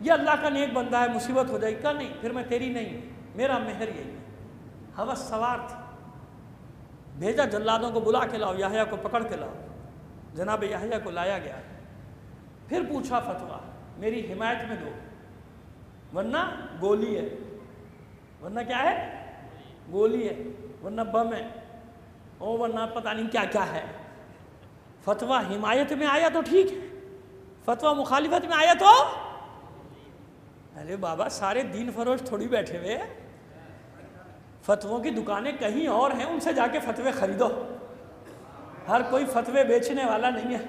یہ اللہ کا نیک بندہ ہے، مصیبت ہو جائے گی، کہا نہیں پھر میں تیری نہیں ہوں، میرا مہر یہی ہے۔ ہوس سوار تھی، بھیجا جلادوں کو بلا کے لاؤ، یحییٰ کو پکڑ کے لاؤ۔ جناب یحییٰ کو لایا گیا، پھر پوچھا فتویٰ میری حمایت میں دو ورنہ گولی ہے، ورنہ کیا ہے؟ گولی ہے، ورنہ بم ہے، اور ورنہ پتہ نہیں کیا کیا ہے۔ فتویٰ حمایت میں آیا تو ٹھیک ہے، فتویٰ مخالفت میں آیا تو ارے بابا سارے دین فروش تھوڑی بیٹھے ہوئے، فتووں کی دکانیں کہیں اور ہیں، ان سے جا کے فتوے خریدو۔ ہر کوئی فتوے بیچنے والا نہیں ہے،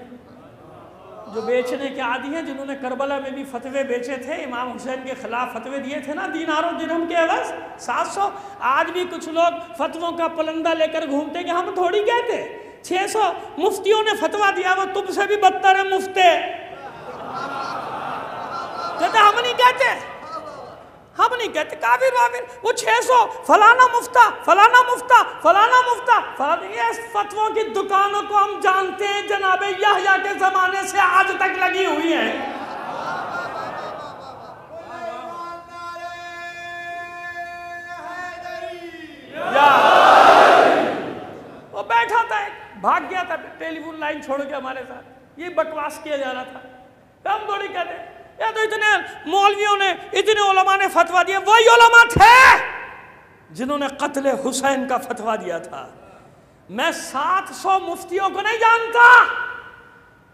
جو بیچنے کے عادی ہیں، جنہوں نے کربلا میں بھی فتوے بیچے تھے، امام حسین کے خلاف فتوے دیے تھے نا دینار و درہم کے عوض 700، آج بھی کچھ لوگ فتووں کا پلندہ لے کر گھومتے کہ ہم تھوڑی کہتے 600 مفتیوں نے فتویٰ دیا، وہ تم سے بھی بدتر ہے مفتے، کہتے ہم نہیں کہتے، ہم نہیں کہتے، کافر وافر، وہ 600 فلانا مفتہ فلانا مفتہ فلانا مفتہ فلانا، یہ فتووں کی دکانوں کو ہم جانتے ہیں، جناب یحییٰ کے زمانے سے آج تک لگی ہوئی ہیں۔ وہ بیٹھا تھا، بھاگ گیا تھا ٹیلی فون لائن چھوڑ کے ہمارے ساتھ، یہ بکواس کیا جا رہا تھا، ہم تھوڑی کہتے یا تو اتنے مولویوں نے، اتنے علماء نے فتویٰ دیا، وہی علماء تھے جنہوں نے قتل حسین کا فتویٰ دیا تھا۔ میں 700 مفتیوں کو نہیں جانتا،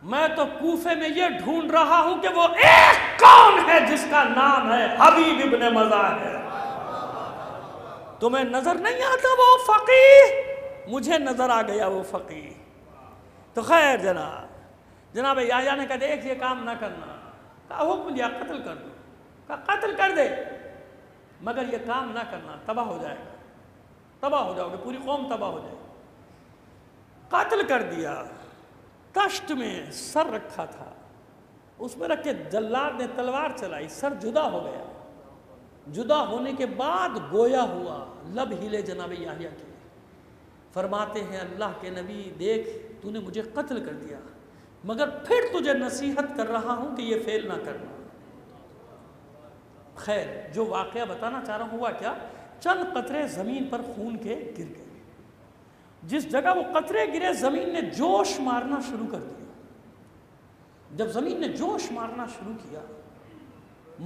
میں تو کوفے میں یہ ڈھونڈ رہا ہوں کہ وہ ایک کون ہے جس کا نام ہے حبیب ابن مظاہر۔ تمہیں نظر نہیں آتا وہ فقیہ؟ مجھے نظر آ گیا وہ فقیہ۔ تو خیر جناب یحییٰ نے کہا دیکھ یہ کام نہ کرنا، کہا حکم دیا قتل کر دو، کہا قتل کر دے مگر یہ کام نہ کرنا، تباہ ہو جائے گا، تباہ ہو جاؤ گے، پوری قوم تباہ ہو جائے گی۔ قتل کر دیا، تشت میں سر رکھا تھا، اس میں رکھ کے جلاد نے تلوار چلائی، سر جدا ہو گیا، جدا ہونے کے بعد گویا ہوا، لب ہلے جناب یحییٰ کے، فرماتے ہیں اللہ کے نبی دیکھ تو نے مجھے قتل کر دیا مگر پھر تجھے نصیحت کر رہا ہوں کہ یہ فعل نہ کرنا۔ خیر جو واقعہ بتانا چاہ رہا ہوں ہوا کیا، چند قطرے زمین پر خون کے گر گئے، جس جگہ وہ قطرے گرے زمین نے جوش مارنا شروع کر دیا۔ جب زمین نے جوش مارنا شروع کیا،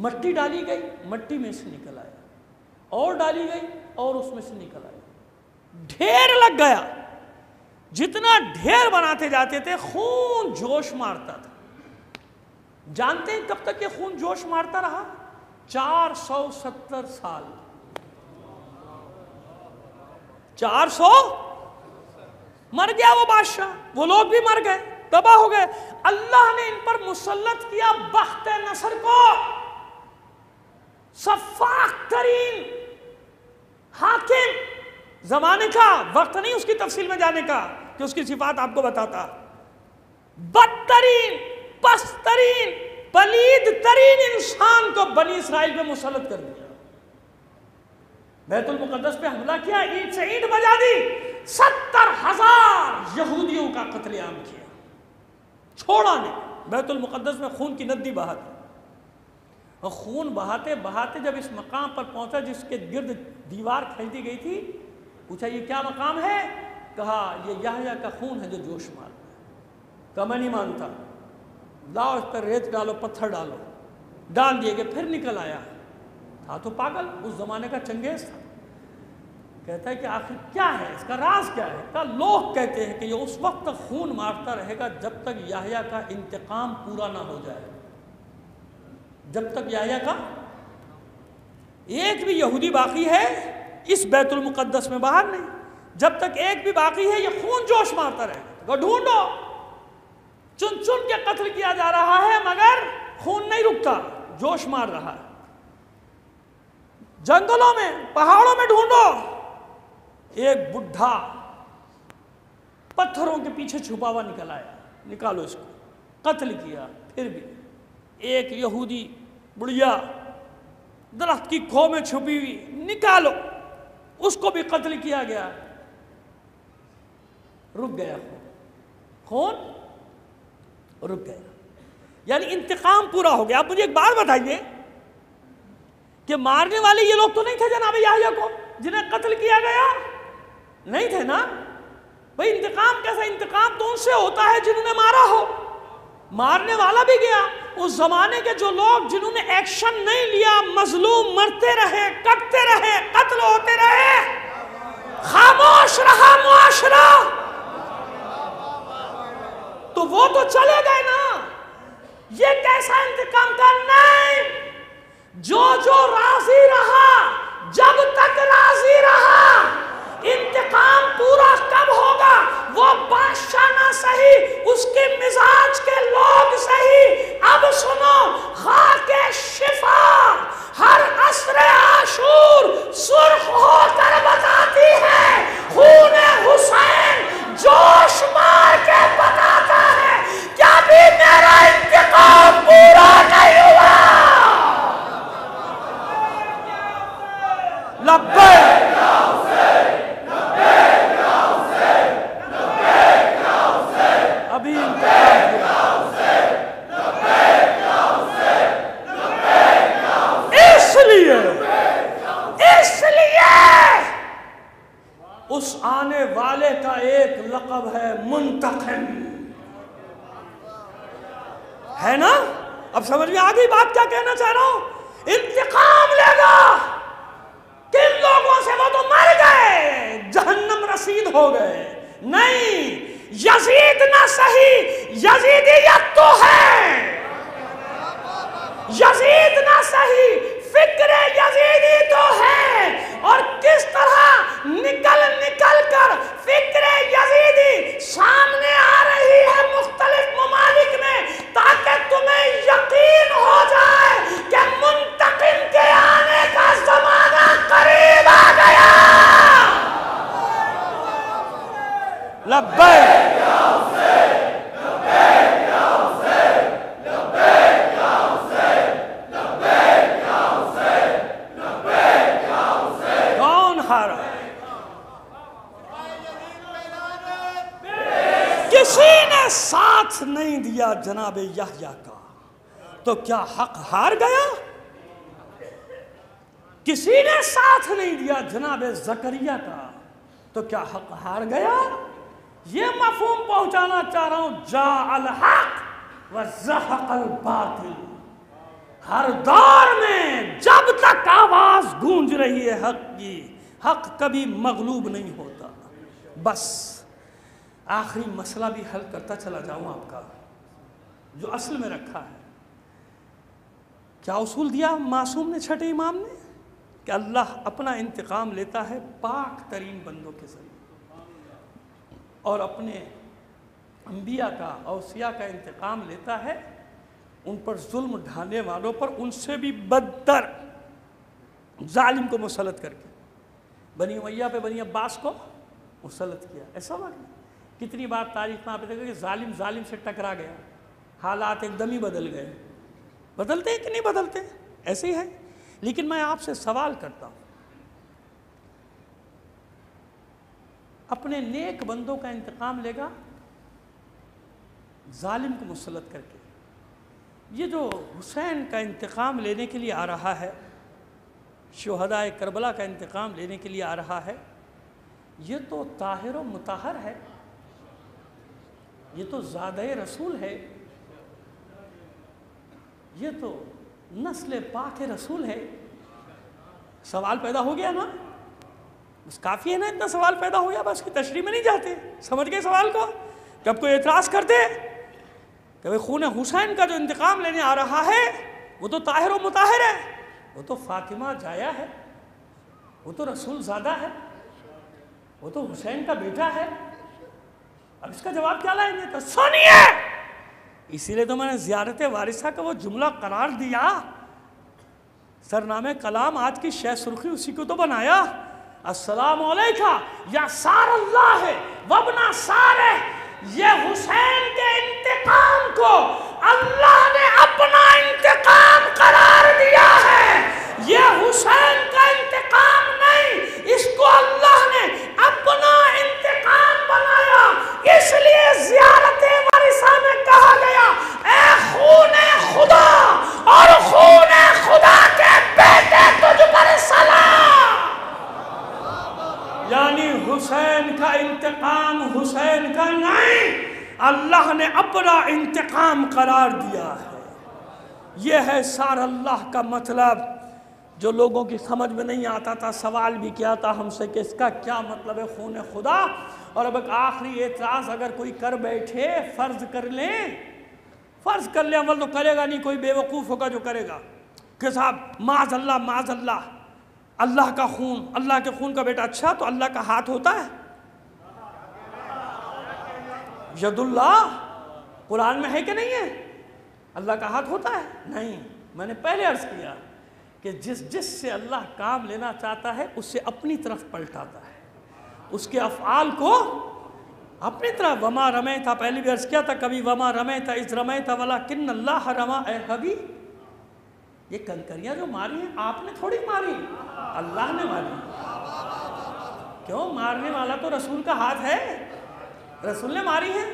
مٹی ڈالی گئی، مٹی میں سے نکل آیا، اور ڈالی گئی اور اس میں سے نکل آیا، ڈھیر لگ گیا، جتنا ڈھیر بناتے جاتے تھے خون جوش مارتا تھا۔ جانتے ہیں کب تک یہ خون جوش مارتا رہا؟ 470 سال، 400 مر گیا وہ بادشاہ، وہ لوگ بھی مر گئے، تباہ ہو گئے۔ اللہ نے ان پر مسلط کیا بخت نصر کو، سفاک ترین حاکم زمانے کا، وقت نہیں اس کی تفصیل میں جانے کا کہ اس کی صفات آپ کو بتاتا، بدترین پسترین پلید ترین انسان کو بنی اسرائیل پہ مسلط کر دیا، بیت المقدس پہ حملہ کیا، اینٹ سے اینٹ بجا دی، 70,000 یہودیوں کا قتل عام کیا، چھوڑا نہیں، بیت المقدس میں خون کی ندی بہا دی، اور خون بہاتے بہاتے جب اس مقام پر پہنچا جس کے گرد دیوار کھینچ دی گئی تھی، پوچھا یہ کیا مقام ہے؟ کہا یہ یحییٰ کا خون ہے جو جوش مارتا ہے۔ کہا میں نہیں مانتا، لاؤ اس پر ریت ڈالو، پتھر ڈالو، ڈال دیے گئے، پھر نکل آیا۔ تھا تو پاگل، اس زمانے کا چنگیز تھا۔ کہتا ہے کہ آخر کیا ہے اس کا راز کیا ہے؟ کہا لوگ کہتے ہیں کہ یہ اس وقت تک خون مارتا رہے گا جب تک یحییٰ کا انتقام پورا نہ ہو جائے، جب تک یحییٰ کا ایک بھی یہودی باقی ہے اس بیت المقدس میں باہر نہیں، جب تک ایک بھی باقی ہے یہ خون جوش مارتا رہے گا۔ ڈھونڈو، چن چن کے قتل کیا جا رہا ہے مگر خون نہیں رکتا، جوش مار رہا ہے۔ جنگلوں میں، پہاڑوں میں ڈھونڈو، ایک بڈھا پتھروں کے پیچھے چھپا ہوا نکل آیا، نکالو اس کو، قتل کیا۔ پھر بھی ایک یہودی بڑھیا درخت کی کھو میں چھپی ہوئی، نکالو، اس کو بھی قتل کیا گیا۔ رک گیا خون، رک گیا، یعنی انتقام پورا ہو گیا۔ آپ مجھے ایک بات بتائیے کہ مارنے والے یہ لوگ تو نہیں تھے جناب یحییٰ کو جنہیں قتل کیا گیا؟ نہیں تھے نا بھئی۔ انتقام کیسا؟ انتقام تو ان سے ہوتا ہے جنہوں نے مارا ہو۔ مارنے والا بھی گیا۔ اس زمانے کے جو لوگ جنہوں نے ایکشن نہیں لیا، مظلوم مرتے رہے، کٹتے رہے، قتل ہوتے رہے، خاموش رہا معاشرہ، تو وہ تو چلے گئے نا۔ یہ کیسا انتقام کا؟ نہیں، جو راضی رہا، جب تک راضی رہا، انتقام پورا کب ہوگا؟ وہ بادشاہ نہ صحیح، اس کے مزاج کے لوگ صحیح۔ اب سنو، خاک شفا ہر عصر عاشور سرخ ہو کر بتاتی ہے، خون حسین جوش مار کے بتاتا ہے کہ ابھی میرا انتقام پورا نہیں ہوا۔ لبیک ابھی اس لیے اس آنے والے کا ایک لقب ہے منتقم، ہے نا؟ اب سمجھ میں آگئی بات کیا کہنا چاہ رہا ہوں؟ انتقام لے گا۔ کن لوگوں سے؟ وہ تو مر گئے، جہنم رسید ہو گئے۔ نہیں، یزید نہ صحیح، یزیدیت تو ہے، یزید نہ صحیح، فکر یزیدی تو ہے۔ اور کس طرح نکل نکل کر فکر یزیدی سامنے آ رہی ہے مختلف ممالک میں، تاکہ تمہیں یقین ہو جائے کہ منتقم کے آنے کا زمانہ قریب آ گیا۔ لبیک کسی نے ساتھ نہیں دیا جناب یحییٰ کا، تو کیا حق ہار گیا؟ کسی نے ساتھ نہیں دیا جناب زکریا کا، تو کیا حق ہار گیا؟ یہ مفہوم پہنچانا چاہ رہا ہوں، جاء الحق وزہق الباطل۔ ہر دور میں جب تک آواز گونج رہی ہے حق کی، حق کبھی مغلوب نہیں ہوتا۔ بس آخری مسئلہ بھی حل کرتا چلا جاؤں آپ کا، جو اصل میں رکھا ہے۔ کیا اصول دیا معصوم نے، چھٹے امام نے؟ کہ اللہ اپنا انتقام لیتا ہے پاک ترین بندوں کے ذریعے، اور اپنے انبیاء کا، اوصیاء کا انتقام لیتا ہے ان پر ظلم ڈھانے والوں پر، ان سے بھی بدتر ظالم کو مسلط کر کے۔ بنی امیہ پہ بنی عباس کو مسلط کیا، ایسا ہوا نہیں؟ کتنی بار تاریخ میں آپ دیکھیں کہ ظالم سے ٹکرا گیا، حالات ایک دم ہی بدل گئے۔ بدلتے ہیں کہ نہیں بدلتے؟ ایسے ہی ہے۔ لیکن میں آپ سے سوال کرتا ہوں، اپنے نیک بندوں کا انتقام لے گا ظالم کو مسلط کر کے؟ یہ جو حسین کا انتقام لینے کے لیے آ رہا ہے، شہداء کربلا کا انتقام لینے کے لیے آ رہا ہے، یہ تو طاہر و مطہر ہے، یہ تو زادہ رسول ہے، یہ تو نسل پاک رسول ہے۔ سوال پیدا ہو گیا نا، بس کافی ہے نا، اتنا سوال پیدا ہو گیا، بس کی تشریح میں نہیں جاتے، سمجھ گئے سوال کو؟ جب کوئی اعتراض کرتے کہ بھئی خون حسین کا جو انتقام لینے آ رہا ہے وہ تو طاہر و مطہر ہے، وہ تو فاطمہ جایا ہے، وہ تو رسول زادہ ہے، وہ تو حسین کا بیٹا ہے، اب اس کا جواب کیا لائیں گے؟ تو سنیے، اسی لیے تو میں نے زیارت وارثہ کا وہ جملہ قرار دیا، سرنامے کلام آج کی شہ سرخی اسی کو تو بنایا، السلام علیکہ یا سار اللہ وابن سارہ، یہ حسین کے انتقام کو اللہ نے اپنا انتقام قرار دیا ہے، یہ حسین کا انتقام نہیں، اس کو اللہ نے اپنا انتقام بنایا، اس لیے زیارت وارثہ میں کہا گیا اے خون خدا اور خون خدا کے بیٹے تجھ پر سلام، یعنی حسین کا انتقام حسین کا نہیں، اللہ نے اپنا انتقام قرار دیا ہے۔ یہ ہے سار اللہ کا مطلب، جو لوگوں کی سمجھ میں نہیں آتا تھا، سوال بھی کیا تھا ہم سے کہ اس کا کیا مطلب ہے خون خدا۔ اور اب ایک آخری اعتراض اگر کوئی کر بیٹھے، فرض کر لیں، عمل تو کرے گا نہیں، کوئی بے وقوف ہوگا جو کرے گا کہ صاحب معاذ اللہ اللہ کا خون، اللہ کے خون کا بیٹا، اچھا تو اللہ کا ہاتھ ہوتا ہے؟ ید اللہ قرآن میں ہے کہ نہیں ہے؟ اللہ کا ہاتھ ہوتا ہے؟ نہیں، میں نے پہلے عرض کیا کہ جس سے اللہ کام لینا چاہتا ہے اسے اپنی طرف پلٹاتا ہے، اس کے افعال کو اپنی طرف، وما رمیتا، پہلے بھی عرض کیا تھا کبھی، وما رمیتا اذ رمیتا ولکن اللہ رما، اے حبیب یہ کنکریاں جو ماری ہیں آپ نے تھوڑی ماری، اللہ نے ماری، کیوں؟ مارنے والا تو رسول کا ہاتھ ہے، رسول نے ماری ہے،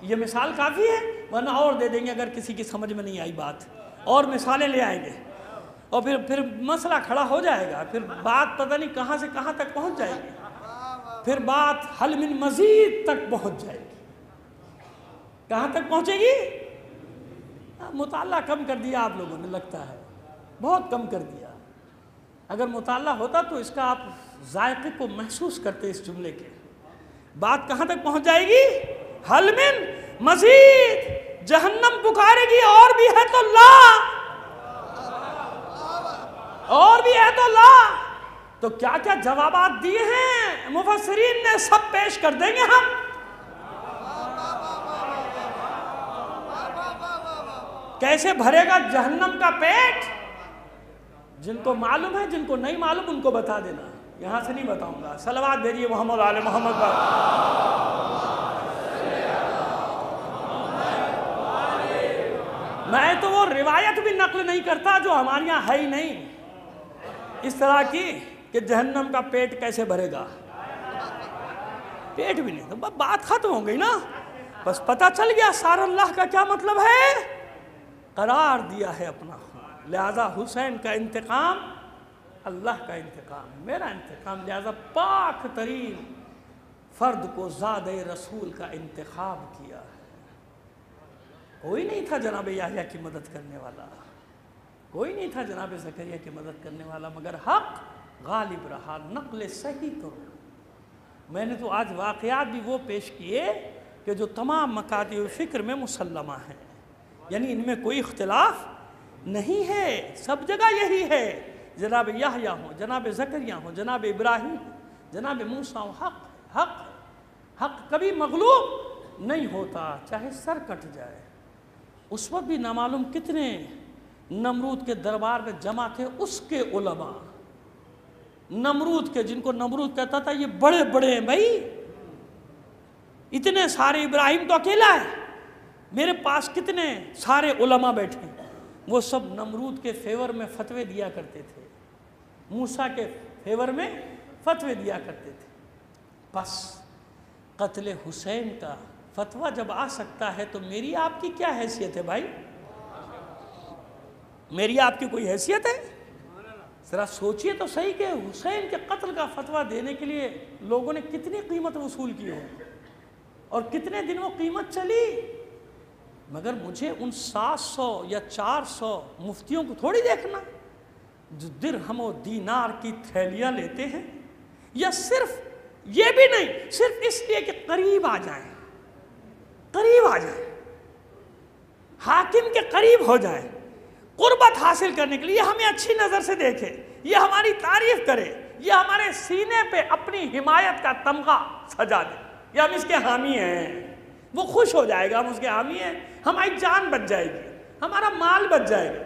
یہ مثال کافی ہے، ورنہ اور دے دیں گے اگر کسی کی سمجھ میں نہیں آئی بات، اور مثالیں لے آئیں گے، اور پھر مسئلہ کھڑا ہو جائے گا، پھر بات پتہ نہیں کہاں سے کہاں تک پہنچ جائے گی، پھر بات حل من مزید تک پہنچ جائے گی، کہاں تک پہنچے گی؟ مطالعہ کم کر دیا آپ لوگوں نے، لگتا ہے بہت کم کر دیا، اگر مطالعہ ہوتا تو اس کا آپ ذائقے کو محسوس کرتے، اس جملے کے بات کہاں تک پہنچ جائے گی؟ حل من مزید، جہنم پکارے گی اور بھی ہے تو لا، اور بھی ہے تو لا، تو کیا کیا جوابات دیے ہیں مفسرین نے، سب پیش کر دیں گے ہم۔ کیسے بھرے گا جہنم کا پیٹ؟ جن کو معلوم ہے، جن کو نہیں معلوم ان کو بتا دینا، یہاں سے نہیں بتاؤں گا۔ صلوات بھیجیے محمد آل محمد پر۔ میں تو وہ روایت بھی نقل نہیں کرتا جو ہمارے یہاں ہے ہی نہیں، اس طرح کی کہ جہنم کا پیٹ کیسے بھرے گا، پیٹ بھی نہیں، تو بات ختم ہو گئی نا، بس پتہ چل گیا سار اللہ کا کیا مطلب ہے، قرار دیا ہے اپنا، لہذا حسین کا انتقام اللہ کا انتقام، میرا انتقام، لہذا پاک ترین فرد کو زادہ رسول کا انتخاب کیا ہے۔ کوئی نہیں تھا جناب یحییٰ کی مدد کرنے والا، کوئی نہیں تھا جناب زکریا کی مدد کرنے والا، مگر حق غالب رہا، نقل صحیح کرو۔ میں نے تو آج واقعات بھی وہ پیش کیے کہ جو تمام مکاتب فکر میں مسلمہ ہیں، یعنی ان میں کوئی اختلاف نہیں ہے، سب جگہ یہی ہے، جناب یحییٰ ہوں، جناب زکریا ہوں، جناب ابراہیم ہوں، جناب موسیٰ ہوں، حق کبھی مغلوب نہیں ہوتا، چاہے سر کٹ جائے۔ اس وقت بھی نامعلوم کتنے نمرود کے دربار میں جمع تھے، اس کے علماء، نمرود کے، جن کو نمرود کہتا تھا یہ بڑے بڑے ہیں بھائی، اتنے سارے، ابراہیم تو اکیلا ہے، میرے پاس کتنے سارے علماء بیٹھے ہیں، وہ سب نمرود کے فیور میں فتوے دیا کرتے تھے، موسیٰ کے فیور میں فتوے دیا کرتے تھے۔ بس قتل حسین کا فتویٰ جب آ سکتا ہے تو میری آپ کی کیا حیثیت ہے بھائی؟ میری آپ کی کوئی حیثیت ہے؟ ذرا سوچئے تو صحیح کہ حسین کے قتل کا فتویٰ دینے کے لیے لوگوں نے کتنی قیمت وصول کی ہو اور کتنے دن وہ قیمت چلی، مگر مجھے ان 700 یا 400 مفتیوں کو تھوڑی دیکھنا جو درہم و دینار کی تھیلیاں لیتے ہیں، یا صرف یہ بھی نہیں، صرف اس لیے کہ قریب آ جائیں، قریب آ جائیں، حاکم کے قریب ہو جائیں، قربت حاصل کرنے کے لیے ہمیں اچھی نظر سے دیکھے، یہ ہماری تعریف کرے، یہ ہمارے سینے پہ اپنی حمایت کا تمغہ سجا دے، یا ہم اس کے حامی ہیں، وہ خوش ہو جائے گا، ہم اس کے حامی ہیں، ہماری جان بچ جائے گی، ہمارا مال بچ جائے گا،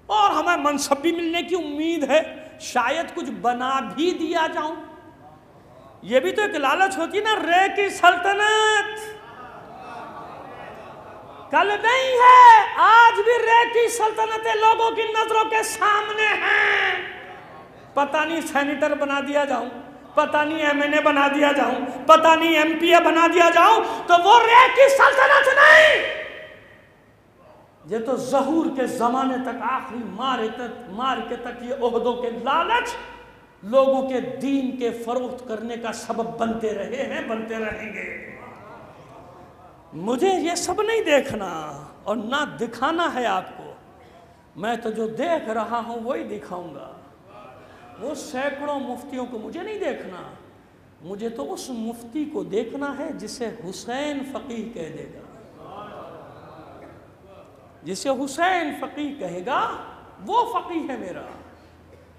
اور ہمیں منصب بھی ملنے کی امید ہے، شاید کچھ بنا بھی دیا جاؤں۔ یہ بھی تو ایک لالچ ہوتی نا، رے کی سلطنت کل نہیں ہے، آج بھی رے کی سلطنتیں لوگوں کی نظروں کے سامنے ہیں۔ پتہ نہیں سینیٹر بنا دیا جاؤں، پتہ نہیں ایم این اے بنا دیا جاؤں، پتہ نہیں ایم پی اے بنا دیا جاؤں، تو وہ رے کی سلطنت نہیں، یہ تو ظہور کے زمانے تک، آخری مارکے تک یہ عہدوں کے لالچ لوگوں کے دین کے فروخت کرنے کا سبب بنتے رہے ہیں، بنتے رہیں گے۔ مجھے یہ سب نہیں دیکھنا اور نہ دکھانا ہے آپ کو، میں تو جو دیکھ رہا ہوں وہی دکھاؤں گا۔ وہ سینکڑوں مفتیوں کو مجھے نہیں دیکھنا، مجھے تو اس مفتی کو دیکھنا ہے جسے حسین فقیہ کہہ دے گا، جسے حسین فقیہ کہے گا وہ فقیہ ہے میرا۔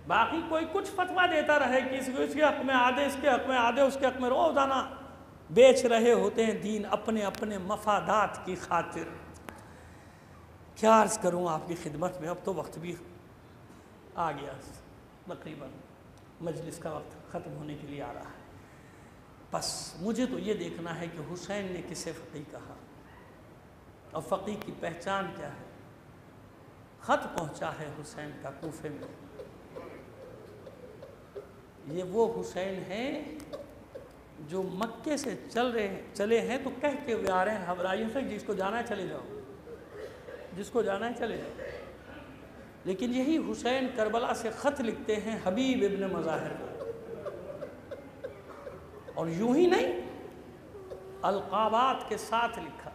باقی کوئی کچھ فتویٰ دیتا رہے کہ اس کے حق میں آدھے، اس کے حق میں آدھے، اس کے حق میں روزانہ بیچ رہے ہوتے ہیں دین اپنے اپنے مفادات کی خاطر۔ کیا عرض کروں آپ کی خدمت میں، اب تو وقت بھی آ گیا، تقریباً مجلس کا وقت ختم ہونے کے لیے آ رہا ہے۔ بس مجھے تو یہ دیکھنا ہے کہ حسین نے کسے فقیہ کہا اور فقیہ کی پہچان کیا ہے۔ خط پہنچا ہے حسین کا کوفے میں، یہ وہ حسین ہیں جو مکے سے چلے ہیں تو کہہ کے ہوئے آ رہے ہیں حوارائیوں سے، جس کو جانا ہے چلے جاؤ، جس کو جانا ہے چلے جاؤ۔ لیکن یہی حسین کربلا سے خط لکھتے ہیں حبیب ابن مظاہر کو، اور یوں ہی نہیں، القابات کے ساتھ لکھا،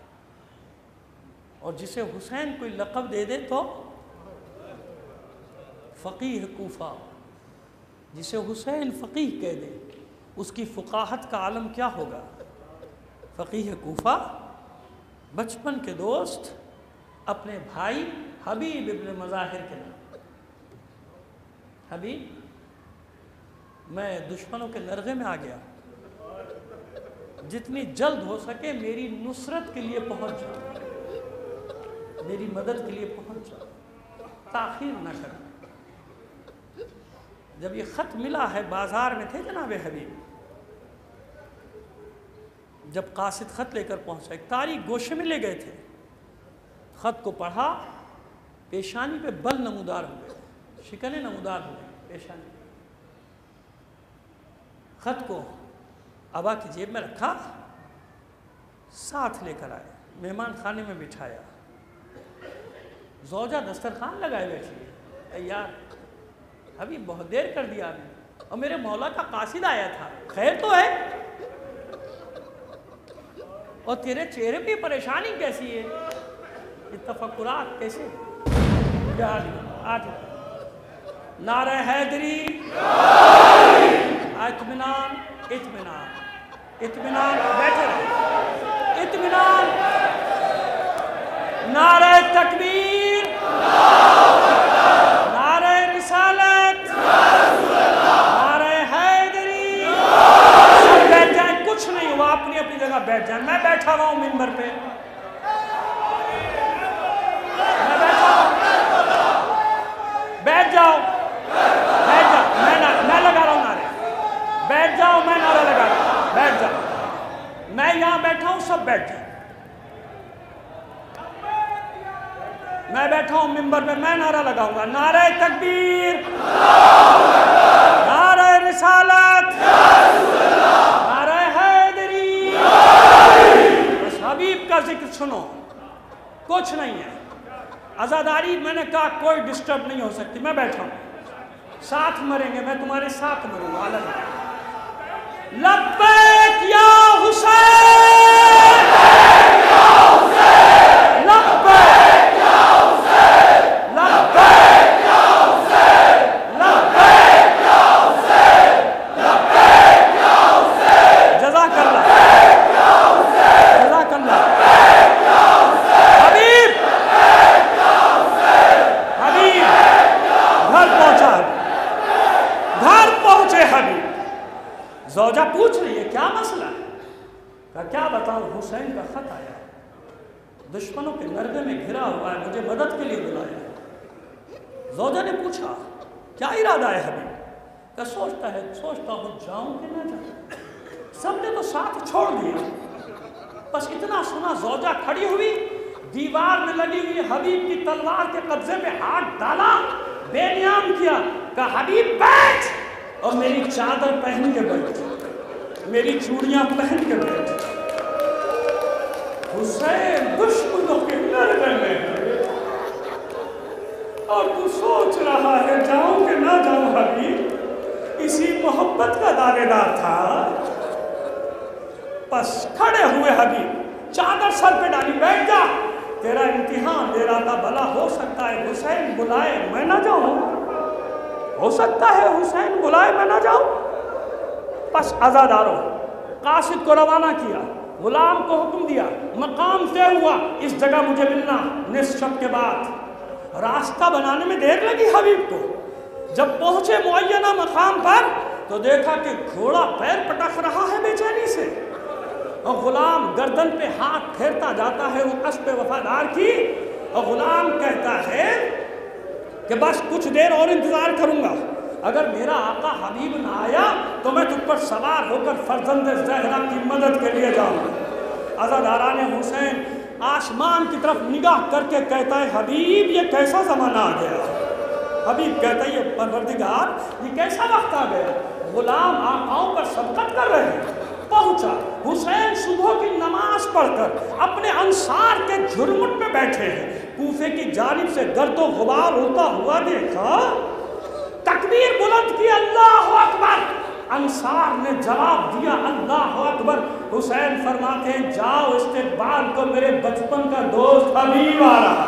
اور جسے حسین کوئی لقب دے دے تو فقیہ کوفہ، جسے حسین فقیہ کہہ دے اس کی فقاہت کا عالم کیا ہوگا؟ فقیہ کوفہ، بچپن کے دوست، اپنے بھائی حبیب ابن مظاہر کے نام۔ حبیب، میں دشمنوں کے لرغے میں آ گیا، جتنی جلد ہو سکے میری نصرت کے لیے پہنچ جاؤ، میری مدد کے لیے پہنچ جاؤ، تاخیر نہ کرنا۔ جب یہ خط ملا ہے، بازار میں تھے جناب حبیب، جب قاصد خط لے کر پہنچا، ایک تاریک گوشے میں لے گئے تھے، خط کو پڑھا، پیشانی پہ بل نمودار ہو گئے، شکنیں نمودار ہو گئی پیشانی۔ خط کو ابا کی جیب میں رکھا، ساتھ لے کر آئے، مہمان خانے میں بٹھایا، زوجہ دسترخوان لگائے بیٹھی ہے، یار ابھی بہت دیر کر دیا آپ نے، اور میرے مولا کا قاصد آیا تھا، خیر تو ہے، اور تیرے چہرے پہ پریشانی کیسی ہے، یہ تفکرات کیسے؟ آج نعرہ حیدری، اطمینان، اطمینان، اطمینان، بیٹھے رہے، اطمینان، نعرہ تکبیر، نعرہ رسالت، نعرہ حیدری، سب بیٹھ جائیں، کچھ نہیں ہوا، اپنی اپنی جگہ بیٹھ جائیں، میں بیٹھا ہوا ہوں منبر پہ، میں بیٹھا ہوں، بیٹھ جاؤ، بیٹھ جاؤ، میں لگا رہا ہوں نعرے، بیٹھ جاؤ، میں نعرہ لگا رہا ہوں، بیٹھ جاؤ، میں یہاں بیٹھا ہوں، سب بیٹھ جائیں، میں بیٹھا ہوں منبر پہ، میں نعرہ لگاؤں گا، نعرہ تکبیر، نعرہ رسالت، نعرہ حیدری، بس حبیب کا ذکر سنو، کچھ نہیں ہے، عزاداری میں نے کہا کوئی ڈسٹرب نہیں ہو سکتی، میں بیٹھا ہوں، ساتھ مریں گے، میں تمہارے ساتھ مروں گا۔ لبیک یا حسین، لبیک یا حسین، لبیک یا حسین، لبیک یا حسین، لبیک یا حسین، جزاک اللہ، جزاک اللہ۔ حبیب، حبیب گھر پہنچا، گھر پہنچے حبیب۔ زوجہ پوچھ رہی ہے کیا مسئلہ ہے؟ کہا کیا بتاؤں، حسین کا خط آیا، دشمنوں کے نردے میں گھرا ہوا ہے، مجھے مدد کے لیے بلایا۔ زوجہ نے پوچھا کیا ارادہ ہے حبیب؟ کہ سوچتا ہوں جاؤں کہ نہ جاؤں، سب نے تو ساتھ چھوڑ دیا۔ بس اتنا سنا، زوجہ کھڑی ہوئی، دیوار میں لگی ہوئی حبیب کی تلوار کے قبضے پہ ہاتھ ڈالا، بے نیام کیا، کہا حبیب بیٹھ، اور میری چادر پہن کے بیٹھ، میری چوڑیاں پہن کے بیٹھ۔ حسین دشمنوں کے نردے میں ہے، اور تو سوچ رہا ہے جاؤں کہ نہ جاؤں حبیب، اسی محبت کا دعوے دار تھا۔ بس کھڑے ہوئے حبیب، چادر سر پہ ڈالی، بیٹھ جا، تیرا امتحان دے رہا تھا، بھلا ہو سکتا ہے حسین بلائے میں نہ جاؤں، ہو سکتا ہے حسین بلائے میں نہ جاؤں۔ پس عزاداروں قاصد کو روانہ کیا، غلام کو حکم دیا، مقام طے ہوا، اس جگہ مجھے ملنا نصف شب کے بعد۔ راستہ بنانے میں دیر لگی حبیب کو، جب پہنچے معینہ مقام پر تو دیکھا کہ گھوڑا پیر پٹک رہا ہے بے چینی سے، اور غلام گردن پہ ہاتھ پھیرتا جاتا ہے وہ اسب وفادار کی، اور غلام کہتا ہے کہ بس کچھ دیر اور انتظار کروں گا، اگر میرا آقا حبیب نہ آیا تو میں تجھ پر سوار ہو کر فرزند زہرا کی مدد کے لیے جاؤں گا۔ عزاداران حسین آسمان کی طرف نگاہ کر کے کہتا ہے حبیب یہ کیسا زمانہ آ گیا؟ حبیب کہتا ہے یہ پروردگار یہ کیسا وقت آ گیا؟ غلام آقاؤں پر سبقت کر رہے ہیں۔ پہنچا، حسین صبح کی نماز پڑھ کر اپنے انصار کے جھرمٹ میں بیٹھے ہیں، کوفے کی جانب سے گرد و غبار ہوتا ہوا دیکھا، تکبیر بلند کی، اللہ اکبر، انصار نے جواب دیا اللہ اکبر۔ حسین فرماتے ہیں جاؤ استقبال کو میرے بچپن کا دوست حبیب آ رہا۔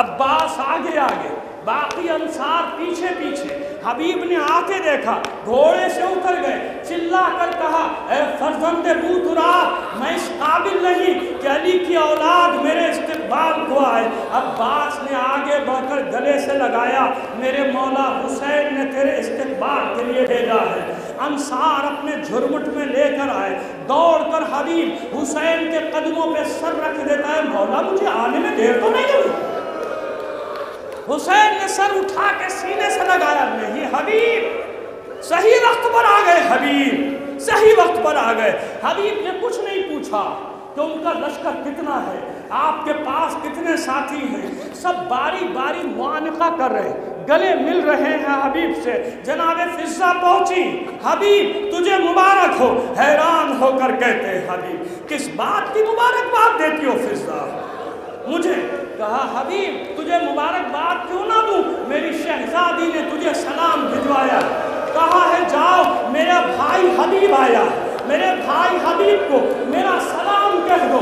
عباس آگے آگے، باقی انصار پیچھے پیچھے۔ حبیب نے آ کے دیکھا، گھوڑے سے اتر گئے، چلا کر کہا اے فرزند ابو تراب، میں اس قابل نہیں کہ علی کی اولاد میرے استقبال کو آئے۔ عباس نے آگے بڑھ کر گلے سے لگایا، میرے مولا حسین نے تیرے استقبال کے لیے بھیجا ہے۔ انصار اپنے جھرمٹ میں لے کر آئے، دوڑ کر حبیب حسین کے قدموں پہ سر رکھ دیتا ہے، مولا مجھے آنے میں دیر تو نہیں ہوئی؟ حسین نے سر اٹھا کے سینے سے لگایا، نہیں حبیب صحیح وقت پر آ گئے، حبیب صحیح وقت پر آ گئے۔ حبیب نے کچھ نہیں پوچھا کہ ان کا لشکر کتنا ہے، آپ کے پاس کتنے ساتھی ہیں، سب باری باری معانقہ کر رہے، گلے مل رہے ہیں حبیب سے۔ جناب فضہ پہنچی، حبیب تجھے مبارک ہو، حیران ہو کر کہتے ہیں حبیب کس بات کی مبارکباد دیتی ہو فضہ مجھے؟ کہا حبیب تجھے مبارکباد کیوں نہ دوں، میری شہزادی نے تجھے سلام بھجوایا، کہا ہے جاؤ میرا بھائی حبیب آیا، میرے بھائی حبیب کو میرا سلام کہہ دو۔